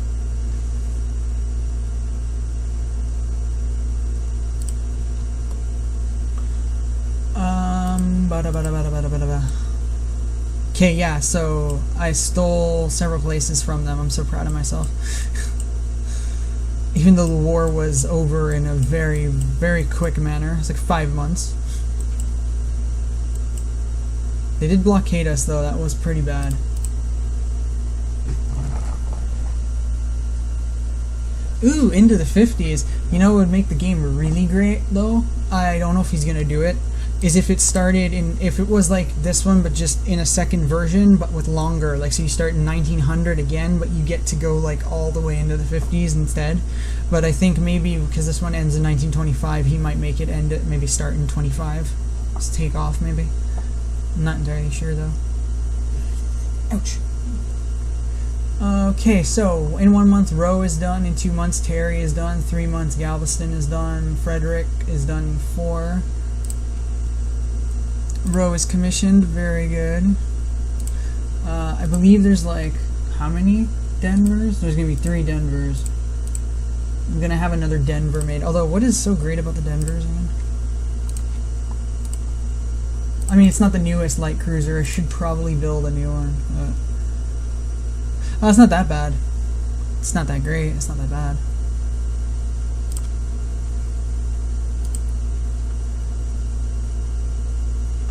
Okay, yeah, so I stole several places from them. I'm so proud of myself. Even though the war was over in a very, very quick manner. It's like 5 months. They did blockade us, though. That was pretty bad. Ooh, into the 50s. You know what would make the game really great, though? I don't know if he's going to do it. is if it was like this one, but just in a second version, but with longer. Like, so you start in 1900 again, but you get to go like all the way into the 50s instead. But I think maybe because this one ends in 1925, he might make it maybe start in 25. Just take off maybe. I'm not entirely sure though. Ouch. Okay, so in 1 month, Roe is done. In 2 months, Terry is done. 3 months, Galveston is done. Frederick is done in 4. Roe is commissioned. Very good. I believe there's like, how many Denvers? There's going to be 3 Denvers. I'm going to have another Denver made. Although, what is so great about the Denvers, man? I mean, it's not the newest light cruiser. I should probably build a new one. Oh, it's not that bad. It's not that great. It's not that bad.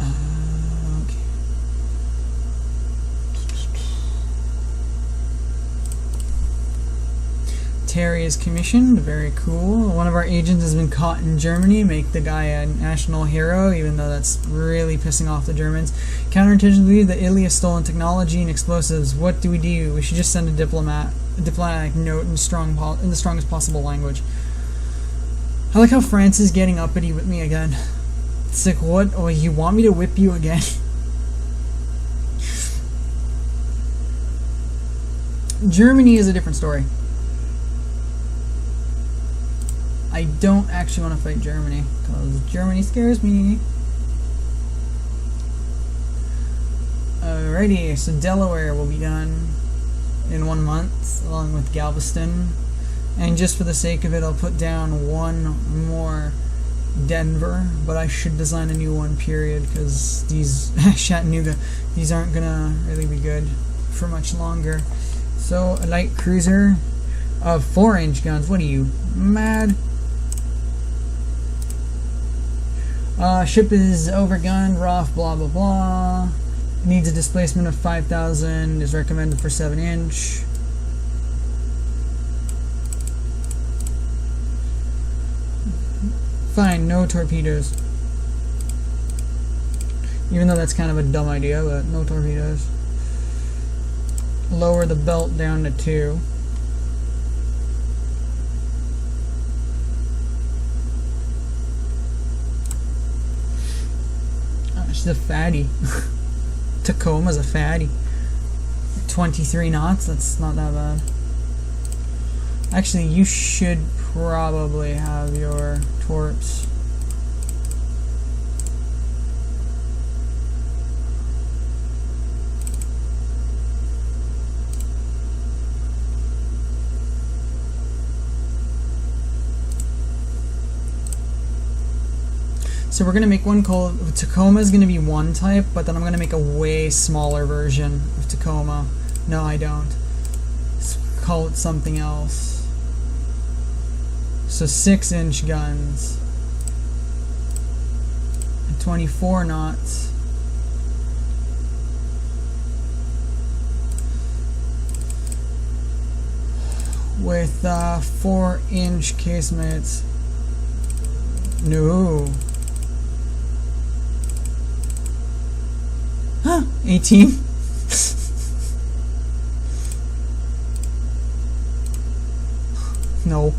Okay. Terry is commissioned. Very cool. One of our agents has been caught in Germany. Make the guy a national hero, even though that's really pissing off the Germans. Counterintelligence believe that Italy has stolen technology and explosives. What do? We should just send a diplomatic note in the strongest possible language. I like how France is getting uppity with me again. It's like, what? Oh, you want me to whip you again? Germany is a different story. I don't actually want to fight Germany, because Germany scares me. Alrighty, so Delaware will be done in 1 month, along with Galveston. And just for the sake of it, I'll put down one more Denver, but I should design a new one, period, because these Chattanooga, these aren't gonna really be good for much longer. So, a light cruiser of 4-inch guns. What are you, mad? Ship is overgunned, ROF, blah blah blah. Needs a displacement of 5,000, is recommended for 7-inch. Fine, no torpedoes. Even though that's kind of a dumb idea, but no torpedoes. Lower the belt down to 2. She's a fatty. Tacoma's a fatty. 23 knots, that's not that bad. Actually, you should probably have your torps. So we're going to make one called Tacoma is going to be one type, but then I'm going to make a way smaller version of Tacoma. No, I don't. Let's call it something else. So 6-inch guns. 24 knots. With 4-inch casemates. No. 18. No.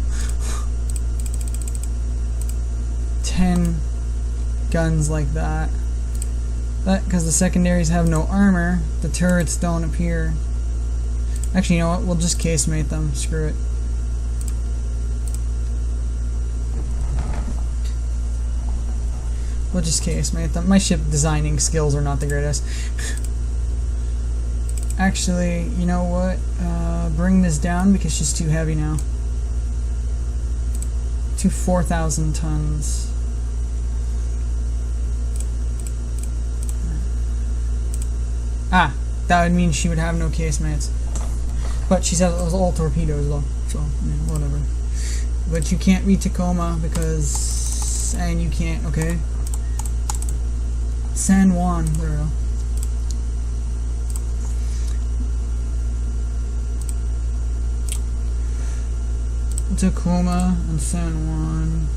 10 guns like that. That because the secondaries have no armor, the turrets don't appear. Actually, you know what? We'll just casemate them. Screw it. We'll just casemate them. My ship designing skills are not the greatest. Actually, you know what? Bring this down because she's too heavy now. To 4,000 tons. Ah, that would mean she would have no casemates. But she's has all torpedoes though, so yeah, whatever. But you can't read Tacoma because... and you can't, okay. San Juan, there we go. Tacoma and San Juan.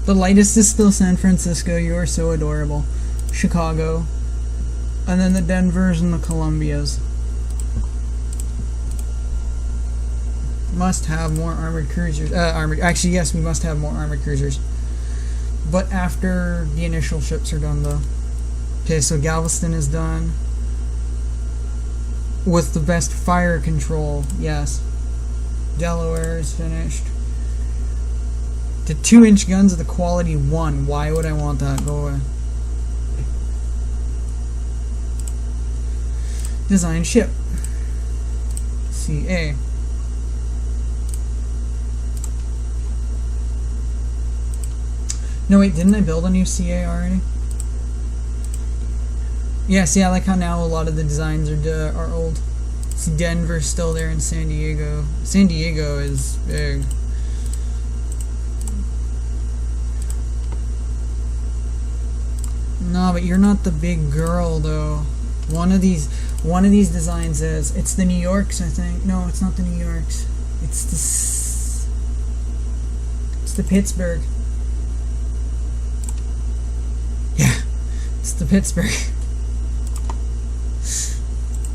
The lightest is still San Francisco. You are so adorable. Chicago. And then the Denvers and the Columbias. Must have more armored cruisers. Actually, yes, we must have more armored cruisers. But after the initial ships are done, though. Okay, so Galveston is done. With the best fire control, yes. Delaware is finished. The 2-inch guns of the quality 1. Why would I want that? Go away. Design ship. CA. No, wait, didn't I build a new CA already? Yeah, see, I like how now a lot of the designs are old. See, Denver's still there in San Diego. San Diego is big. No, but you're not the big girl, though. One of these designs is. It's the New Yorks, I think. No, it's not the New Yorks. It's the Pittsburgh. Yeah, it's the Pittsburgh.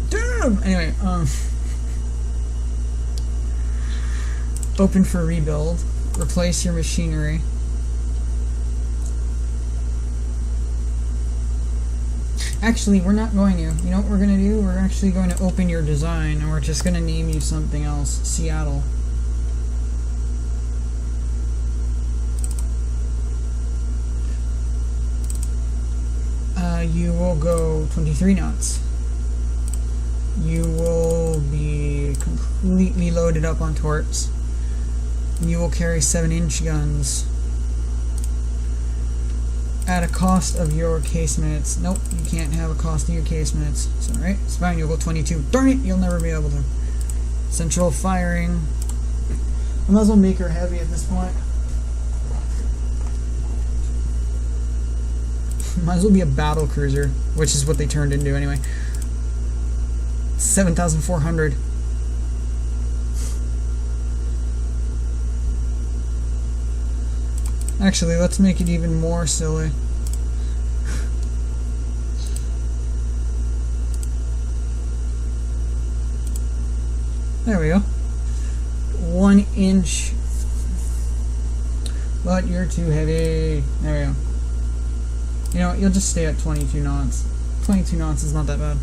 Damn! Anyway, open for rebuild. Replace your machinery. Actually, we're not going to. You know what we're going to do? We're actually going to open your design, and we're just going to name you something else. Seattle. You will go 23 knots. You will be completely loaded up on torps. You will carry 7-inch guns. At a cost of your casemates. Nope, you can't have a cost of your casemates. It's alright, it's fine, you'll go 22. Darn it, you'll never be able to. Central firing. I might as well make her heavy at this point. Might as well be a battle cruiser, which is what they turned into anyway. 7,400. Actually, let's make it even more silly. There we go. 1 inch. But you're too heavy. There we go. You know, you'll just stay at 22 knots. 22 knots is not that bad.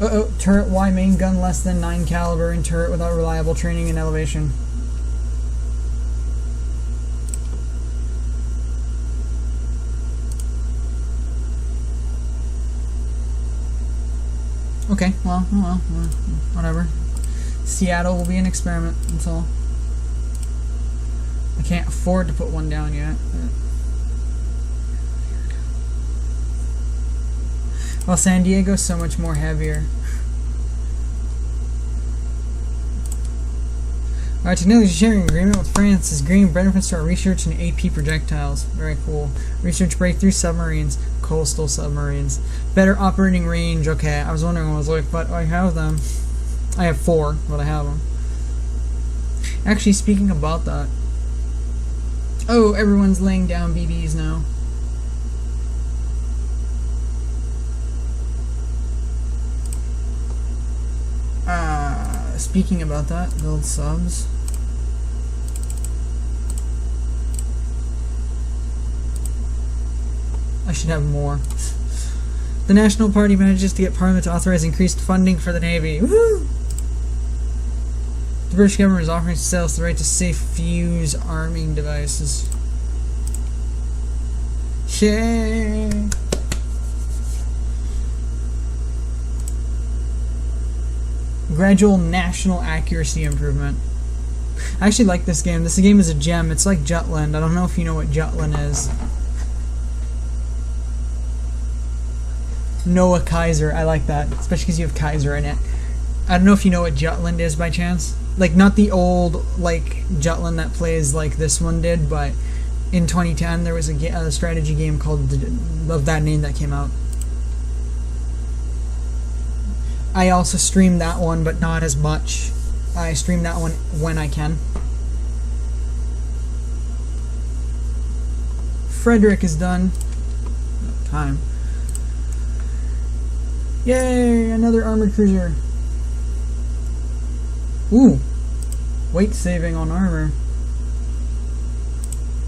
Uh-oh, turret Y main gun less than 9 caliber and turret without reliable training and elevation. Okay, well, whatever. Seattle will be an experiment, that's all. I can't afford to put one down yet. Well, San Diego's so much more heavier. Our technology sharing agreement with France is green benefits to our research in AP projectiles. Very cool. Research breakthrough submarines, coastal submarines. Better operating range. Okay, I was wondering what I was like, but I have them. I have 4, but I have them. Actually, speaking about that. Oh, everyone's laying down BBs now. Speaking about that, build subs. I should have more. The National Party manages to get Parliament to authorize increased funding for the Navy. Woohoo! The British government is offering itself the right to safe fuse arming devices. Yay! Gradual national accuracy improvement. I actually like this game. This game is a gem. It's like Jutland. I don't know if you know what Jutland is. Noah Kaiser. I like that. Especially because you have Kaiser in it. I don't know if you know what Jutland is by chance. Like, not the old, like, Jutland that plays like this one did, but in 2010 there was a strategy game called of that name that came out. I also stream that one, but not as much. I stream that one when I can. Frederick is done. Time. Yay! Another armored cruiser. Ooh! Weight saving on armor.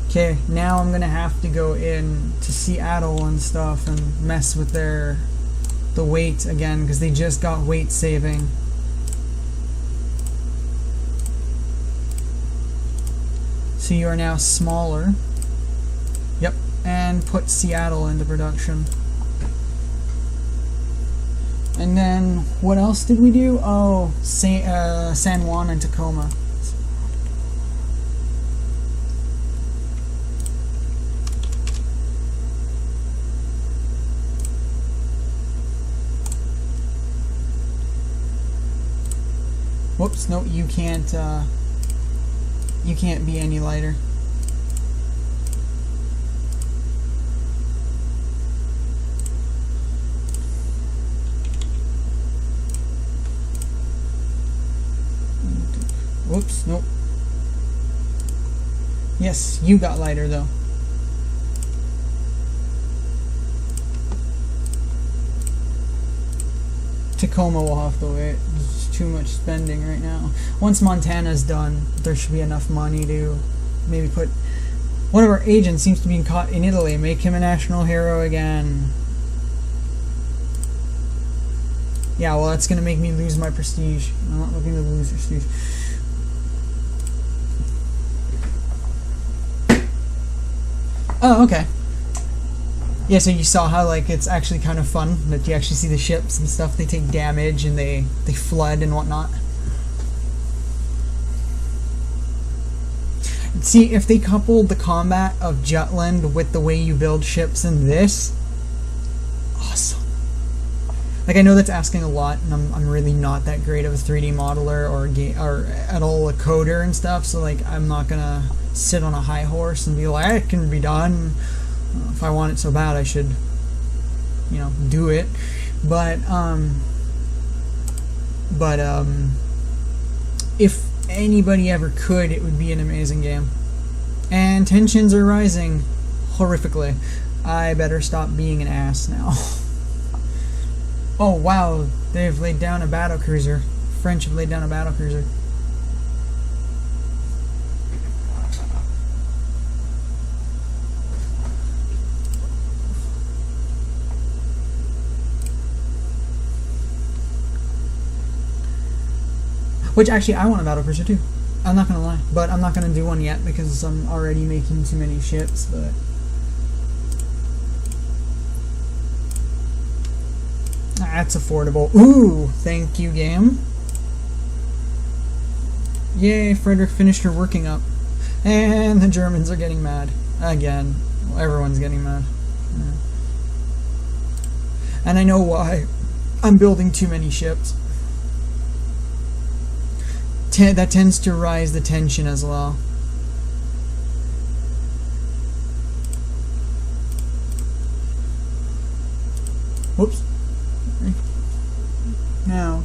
Okay, now I'm gonna have to go in to Seattle and stuff and mess with the weight again, because they just got weight saving. So you are now smaller. Yep, and put Seattle into production. And then, what else did we do? Oh, San Juan and Tacoma. Whoops, no, you can't be any lighter. Whoops, nope. Yes, you got lighter though. Tacoma will have to wait. There's too much spending right now. Once Montana's done, there should be enough money to maybe put... One of our agents seems to be caught in Italy. Make him a national hero again. Yeah, well, that's going to make me lose my prestige. I'm not looking to lose prestige. Oh, okay. Yeah, so you saw how, like, it's actually kind of fun that you actually see the ships and stuff. They take damage and they flood and whatnot. See, if they coupled the combat of Jutland with the way you build ships in this, awesome. Like, I know that's asking a lot, and I'm really not that great of a 3D modeler or at all a coder and stuff, so, like, I'm not gonna sit on a high horse and be like, it can be done. If I want it so bad, I should, you know, do it. But if anybody ever could, it would be an amazing game. And tensions are rising horrifically. I better stop being an ass now. Oh wow, they've laid down a battle cruiser. French have laid down a battle cruiser. Which actually, I want a battle cruiser too. I'm not gonna lie, but I'm not gonna do one yet because I'm already making too many ships. But that's affordable. Ooh, thank you, game. Yay, Frederick finished her working up, and the Germans are getting mad again. Well, everyone's getting mad, yeah. And I know why. I'm building too many ships. That tends to rise the tension as well. Whoops. Now,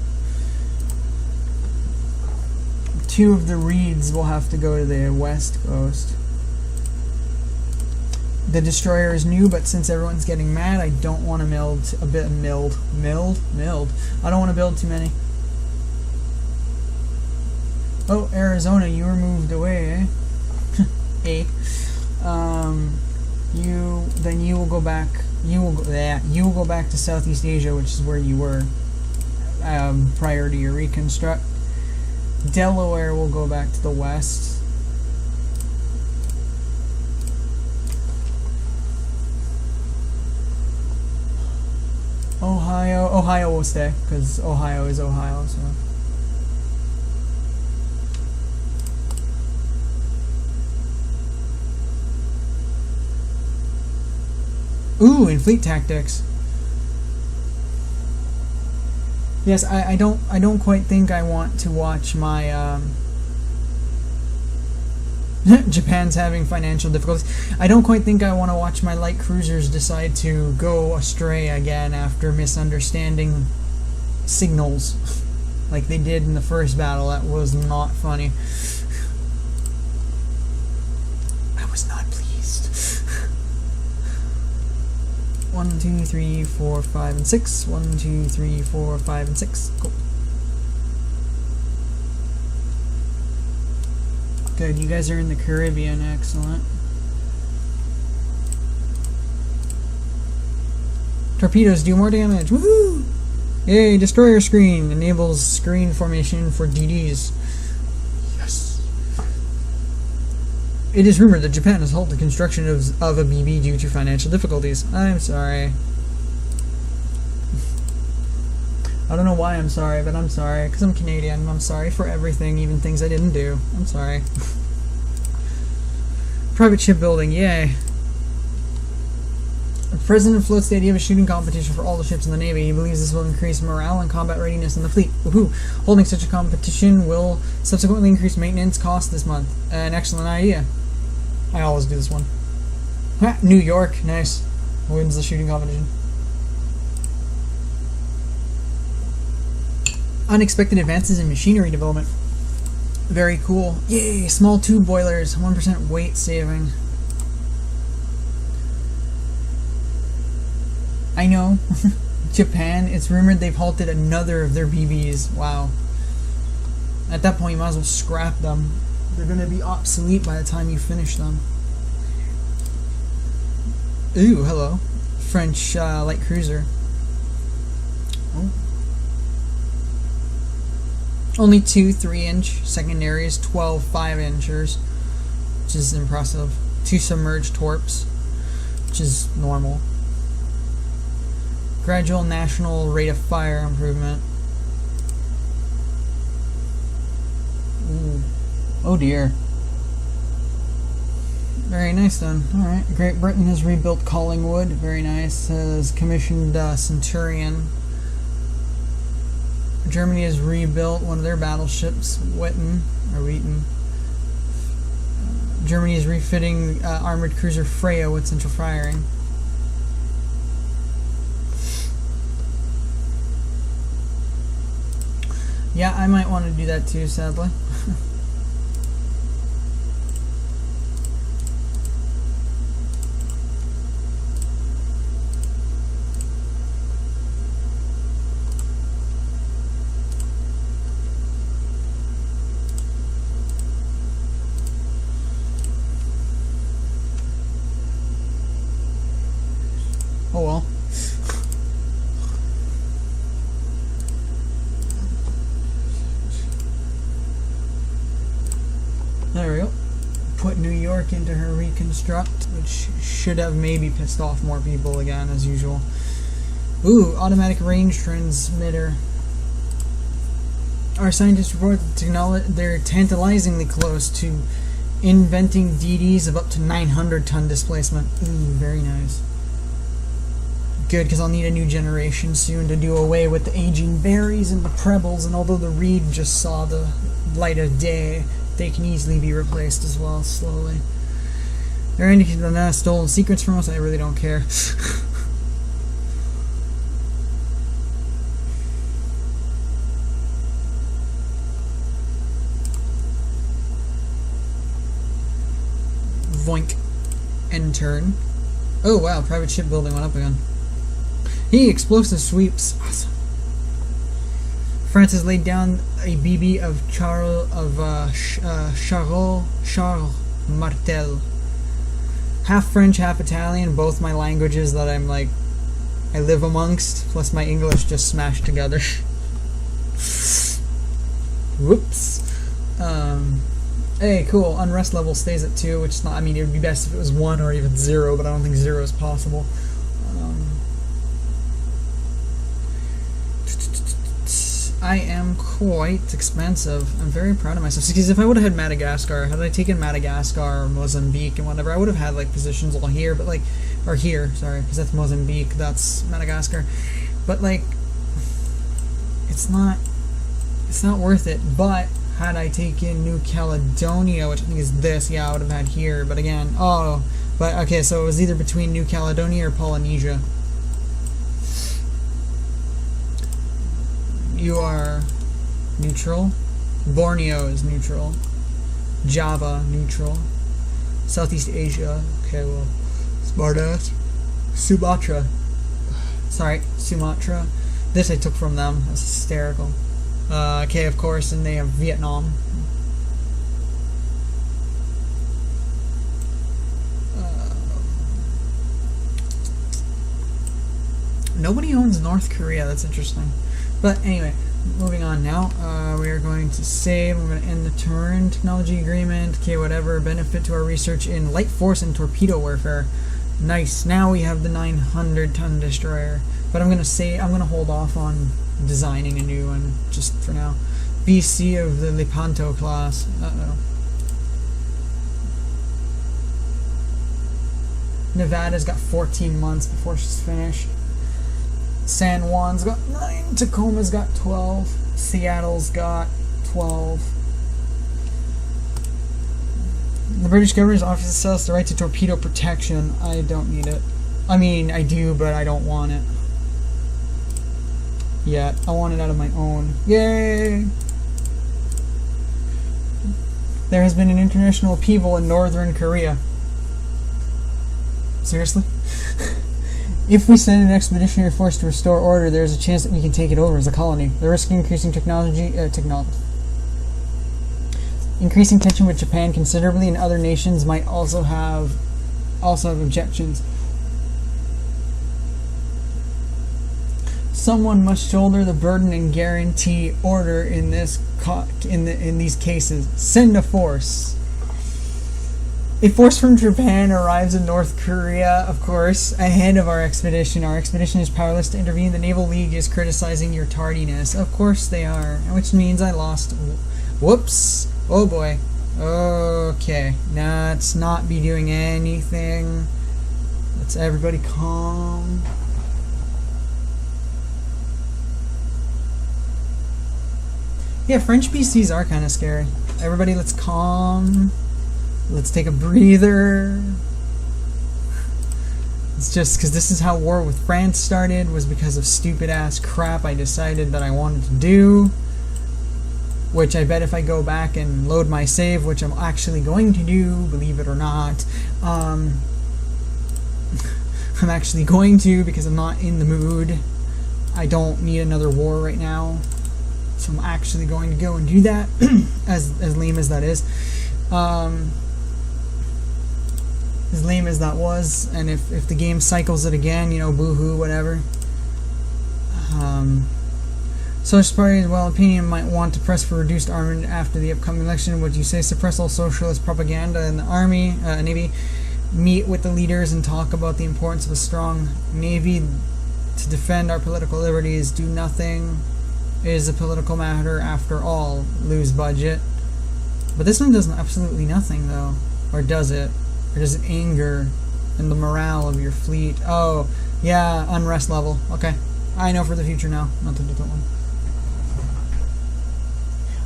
2 of the Reeds will have to go to the west coast. The destroyer is new, but since everyone's getting mad, I don't want to milled. I don't want to build too many. Oh, Arizona, you were moved away, eh? You will go back. You will go back to Southeast Asia, which is where you were prior to your reconstruct. Delaware will go back to the west. Ohio will stay because Ohio is Ohio. So. Ooh, in fleet tactics. Yes, I don't quite think I want to watch my Japan's having financial difficulties. I don't quite think I want to watch my light cruisers decide to go astray again after misunderstanding signals like they did in the first battle. That was not funny. I was not pleased. 1, 2, 3, 4, 5, and 6. 1, 2, 3, 4, 5, and 6. Cool. Good, you guys are in the Caribbean. Excellent. Torpedoes do more damage. Woohoo! Yay, destroyer screen enables screen formation for DDs. Yes. It is rumored that Japan has halted construction of a BB due to financial difficulties. I'm sorry. I don't know why I'm sorry, but I'm sorry, because I'm Canadian. I'm sorry for everything, even things I didn't do. I'm sorry. Private shipbuilding, yay. The President floats the idea of a shooting competition for all the ships in the Navy. He believes this will increase morale and combat readiness in the fleet. Woohoo! Holding such a competition will subsequently increase maintenance costs this month. An excellent idea. I always do this one. Ha! New York, nice. Wins the shooting competition. Unexpected advances in machinery development. Very cool. Yay! Small tube boilers, 1% weight saving. I know. Japan, it's rumored they've halted another of their BBs. Wow. At that point, you might as well scrap them. They're going to be obsolete by the time you finish them. Ooh, hello. French light cruiser. Oh. Only 2 3-inch secondaries, 12 5-inchers, which is impressive. 2 submerged torps, which is normal. Gradual national rate of fire improvement. Ooh. Oh dear. Very nice then. Alright. Great Britain has rebuilt Collingwood. Very nice. Has commissioned Centurion. Germany has rebuilt one of their battleships, Wheaton. Germany is refitting armored cruiser Freya with central firing. Yeah, I might want to do that too, sadly. Oh well. There we go. Put New York into her reconstruct, which should have maybe pissed off more people again, as usual. Ooh, automatic range transmitter. Our scientists report that they're tantalizingly close to inventing DDs of up to 900 ton displacement. Ooh, very nice. Good, because I'll need a new generation soon to do away with the aging berries and the Prebles, and although the Reed just saw the light of day, they can easily be replaced as well, slowly. They're indicating the stolen secrets from us. I really don't care. Voink. End turn. Oh wow, private shipbuilding went up again. Explosive sweeps. Awesome. France has laid down a BB of Charles Martel. Half French, half Italian, both my languages that I'm like, I live amongst, plus my English just smashed together. Whoops. Hey, cool. Unrest level stays at 2, which is not, I mean, it would be best if it was 1 or even 0, but I don't think 0 is possible. I am quite expensive. I'm very proud of myself. Because if I would have had Madagascar, had I taken Madagascar or Mozambique and whatever, I would have had like positions all here, but like, or here, sorry, because that's Mozambique, that's Madagascar. But like, it's not worth it. But had I taken New Caledonia, which I think is this, yeah, I would have had here. But again, but okay, so it was either between New Caledonia or Polynesia. You are neutral. Borneo is neutral. Java, neutral. Southeast Asia, okay, well, smartass. Sumatra, Sorry, Sumatra. This I took from them. That's hysterical. Okay, of course, and they have Vietnam. Nobody owns North Korea. That's interesting. But anyway, moving on now. We are going to save. We're going to end the turn. Technology agreement. Okay, whatever. Benefit to our research in light force and torpedo warfare. Nice. Now we have the 900-ton destroyer. But I'm going to hold off on designing a new one just for now. BC of the Lepanto class. Uh-oh. Nevada's got 14 months before she's finished. San Juan's got 9. Tacoma's got 12. Seattle's got 12. The British government's office us the right to torpedo protection. I don't need it. I mean, I do, but I don't want it. Yet. I want it out of my own. Yay! There has been an international upheaval in Northern Korea. Seriously? If we send an expeditionary force to restore order, there is a chance that we can take it over as a colony. The risk of increasing increasing tension with Japan considerably, and other nations might also have objections. Someone must shoulder the burden and guarantee order in these cases. Send a force. A force from Japan arrives in North Korea, of course, ahead of our expedition. Our expedition is powerless to intervene. The Naval League is criticizing your tardiness. Of course they are, which means I lost. Whoops. Oh boy. Okay. Let's not be doing anything. Let's everybody calm. Yeah, French PCs are kind of scary. Everybody, let's calm. Let's take a breather. It's just because this is how war with France started, was because of stupid ass crap I decided that I wanted to do. Which I bet if I go back and load my save, which I'm actually going to do, believe it or not, I'm actually going to because I'm not in the mood. I don't need another war right now. So I'm actually going to go and do that, as lame as that is. As lame as that was, and if the game cycles it again, you know, boo-hoo, whatever. Socialist Party, in well opinion, might want to press for reduced armament after the upcoming election. Would you say suppress all socialist propaganda in the army, navy, meet with the leaders and talk about the importance of a strong navy to defend our political liberties, do nothing. It is a political matter after all. Lose budget. But this one does absolutely nothing, though. Or does it? Or does it anger and the morale of your fleet? Oh, yeah, unrest level. Okay. I know for the future now. Not to do that one.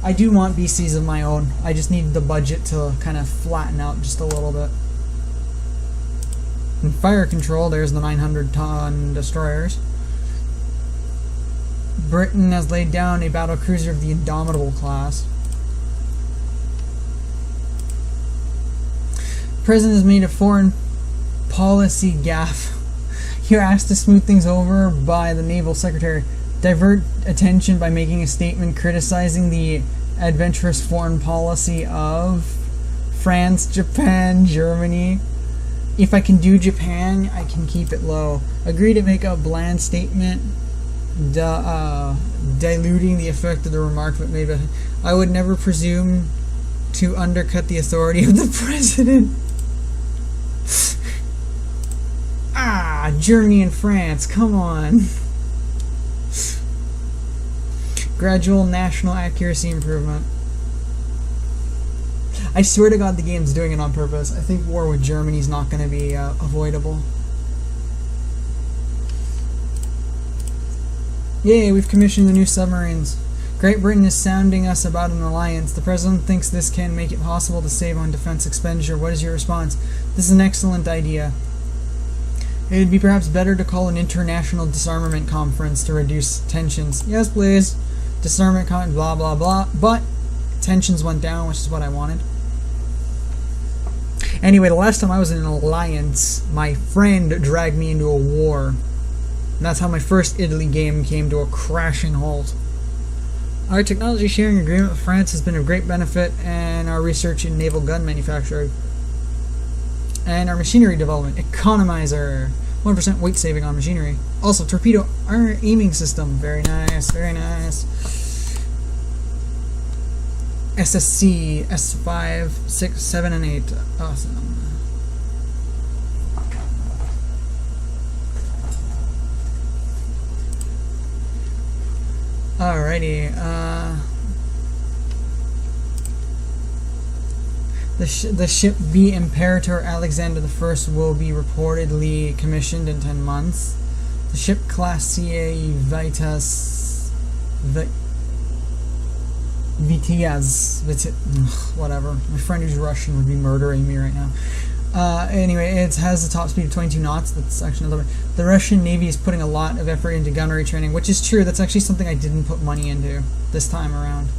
I do want BCs of my own. I just need the budget to kind of flatten out just a little bit. In fire control, there's the 900-ton destroyers. Britain has laid down a battle cruiser of the Indomitable class. The President has made a foreign policy gaffe. You're asked to smooth things over by the Naval Secretary. Divert attention by making a statement criticizing the adventurous foreign policy of France, Japan, Germany. If I can do Japan, I can keep it low. Agree to make a bland statement diluting the effect of the remark that made. I would never presume to undercut the authority of the president. Germany and France, come on. Gradual national accuracy improvement. I swear to God the game's doing it on purpose. I think war with Germany's not going to be avoidable. Yay, we've commissioned the new submarines. Great Britain is sounding us about an alliance. The President thinks this can make it possible to save on defense expenditure. What is your response? This is an excellent idea. It would be perhaps better to call an international disarmament conference to reduce tensions. Yes, please. Disarmament blah blah blah. But tensions went down, which is what I wanted. Anyway, the last time I was in an alliance, my friend dragged me into a war. And that's how my first Italy game came to a crashing halt. Our technology sharing agreement with France has been of great benefit, and our research in naval gun manufacturing and our machinery development. Economizer. 1% weight saving on machinery. Also, torpedo armor aiming system. Very nice, very nice. SSC, S5, 6, 7, and 8. Awesome. Alrighty, the ship V Imperator Alexander I will be reportedly commissioned in 10 months. The ship class CA Vitas whatever. My friend who's Russian would be murdering me right now. Anyway, it has a top speed of 22 knots. That's actually another. The Russian Navy is putting a lot of effort into gunnery training, which is true. That's actually something I didn't put money into this time around.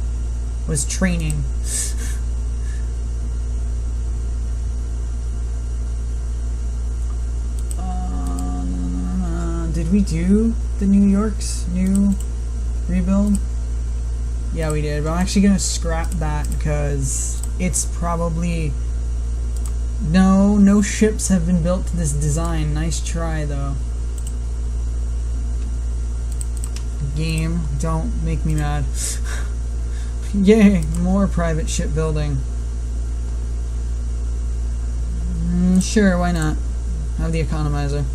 Was training. Did we do the New York's new rebuild? Yeah, we did. But I'm actually gonna scrap that because it's probably. No ships have been built to this design. Nice try, though. Game, don't make me mad. Yay, more private ship building. Sure, why not? Have the economizer.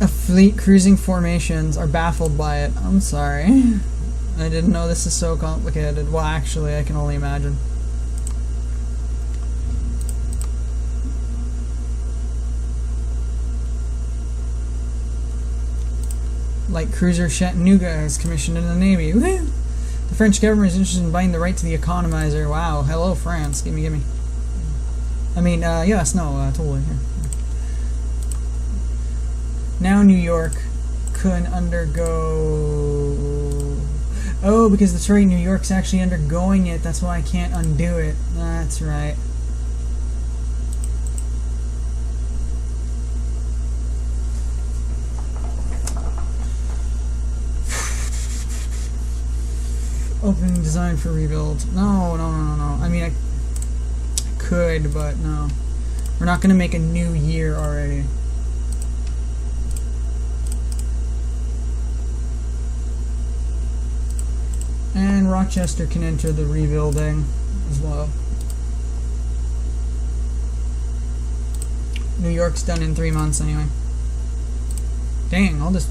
Fleet cruising formations are baffled by it. I'm sorry. I didn't know this is so complicated. Well, actually, I can only imagine. Light cruiser Chattanooga is commissioned in the Navy. Woo! The French government is interested in buying the right to the economizer. Wow. Hello, France. Gimme. I mean, yes, no, totally. Here. Now New York could undergo... Oh, because that's right, New York's actually undergoing it. That's why I can't undo it. That's right. Opening design for rebuild. No. I mean, I could, but no. We're not going to make a new year already. And Rochester can enter the rebuilding as well. New York's done in 3 months anyway. Dang, all this.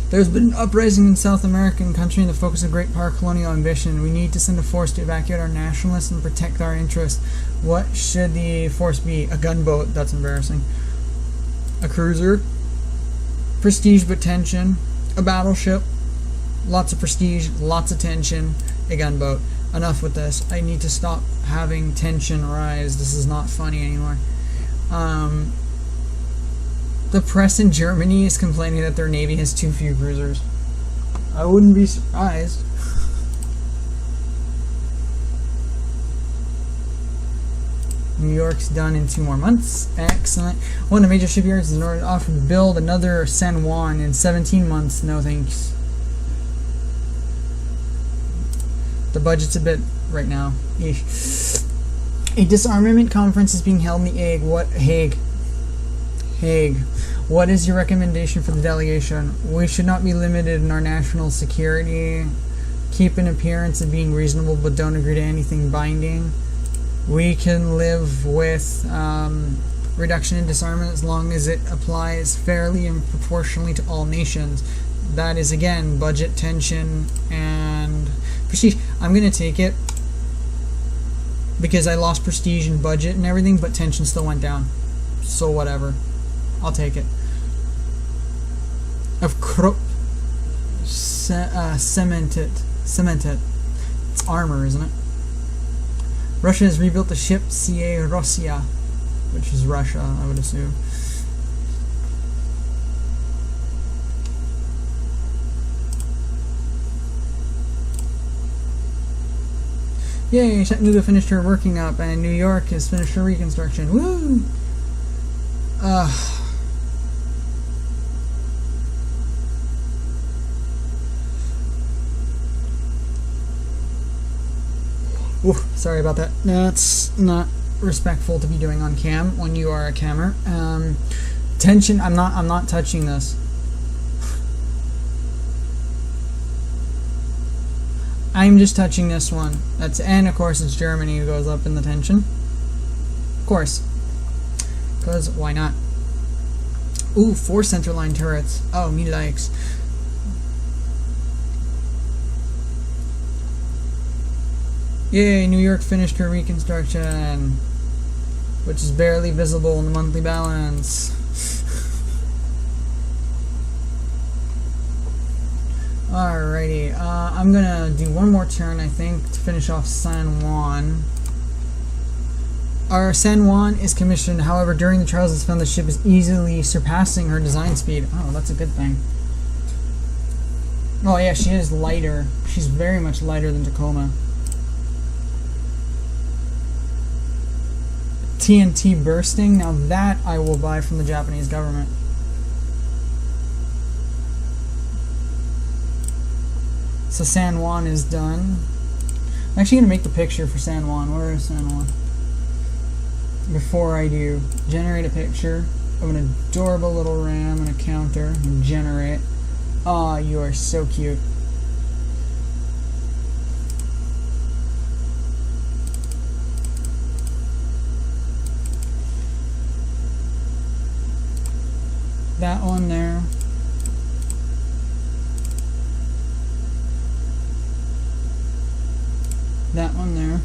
There's been an uprising in South American country in the focus of great power colonial ambition. We need to send a force to evacuate our nationalists and protect our interests. What should the force be? A gunboat. That's embarrassing. A cruiser. Prestige but tension. A battleship. Lots of prestige, lots of tension, a gunboat. Enough with this. I need to stop having tension rise. This is not funny anymore. The press in Germany is complaining that their navy has too few cruisers. I wouldn't be surprised. New York's done in 2 more months. Excellent. One of the major shipyards is in order to offer to build another San Juan in 17 months. No thanks. The budget's a bit right now. A disarmament conference is being held in the Hague. Hague. What is your recommendation for the delegation? We should not be limited in our national security. Keep an appearance of being reasonable, but don't agree to anything binding. We can live with reduction in disarmament as long as it applies fairly and proportionally to all nations. That is, again, budget, tension, and prestige. I'm going to take it because I lost prestige and budget and everything, but tension still went down. So whatever. I'll take it. Of Krupp. Cemented. It's armor, isn't it? Russia has rebuilt the ship CA Rossiya, which is Russia, I would assume. Yay, Chattanooga finished her working up, and New York has finished her reconstruction. Woo! Ooh, sorry about that. That's not respectful to be doing on cam when you are a cammer. Tension. I'm not touching this. I'm just touching this one. And of course it's Germany who goes up in the tension. Of course. Because why not? Ooh, 4 centerline turrets. Oh, me likes. Yay, New York finished her reconstruction, which is barely visible in the monthly balance. Alrighty, I'm gonna do one more turn, I think, to finish off San Juan. Our San Juan is commissioned, however, during the trials it's found the ship is easily surpassing her design speed. Oh, that's a good thing. Oh yeah, she is lighter. She's very much lighter than Tacoma. TNT bursting, now that I will buy from the Japanese government. So San Juan is done. I'm actually going to make the picture for San Juan. Where is San Juan? Before I do, generate a picture of an adorable little ram and a counter and generate. Aw, you are so cute. That one there. That one there.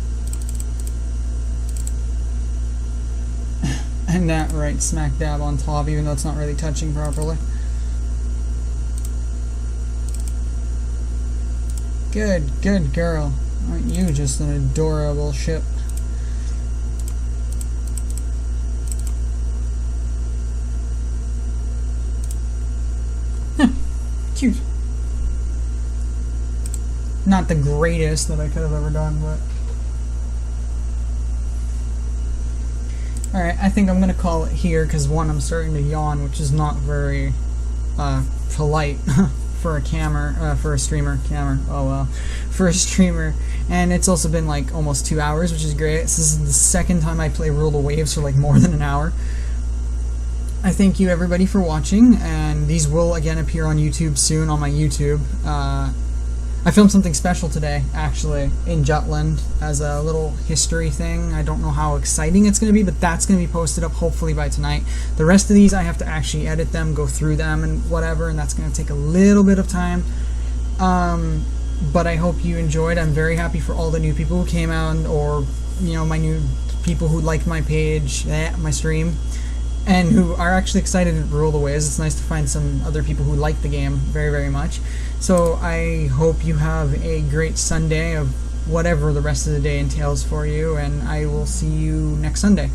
And that right smack dab on top, even though it's not really touching properly. Good girl. Aren't you just an adorable ship? Cute. Not the greatest that I could have ever done, but... Alright, I think I'm gonna call it here, because one, I'm starting to yawn, which is not very polite for a for a streamer. Oh well. For a streamer. And it's also been like almost 2 hours, which is great. This is the second time I play Rule the Waves for like more than an hour. I thank you everybody for watching, and these will again appear on YouTube soon on my YouTube. I filmed something special today, actually, in Jutland as a little history thing. I don't know how exciting it's going to be, but that's going to be posted up hopefully by tonight. The rest of these I have to actually edit them, go through them and whatever, and that's going to take a little bit of time. But I hope you enjoyed. I'm very happy for all the new people who came out, or, you know, my new people who liked my page, my stream, and who are actually excited to Rule the Waves. It's nice to find some other people who like the game very, very much. So I hope you have a great Sunday of whatever the rest of the day entails for you, and I will see you next Sunday.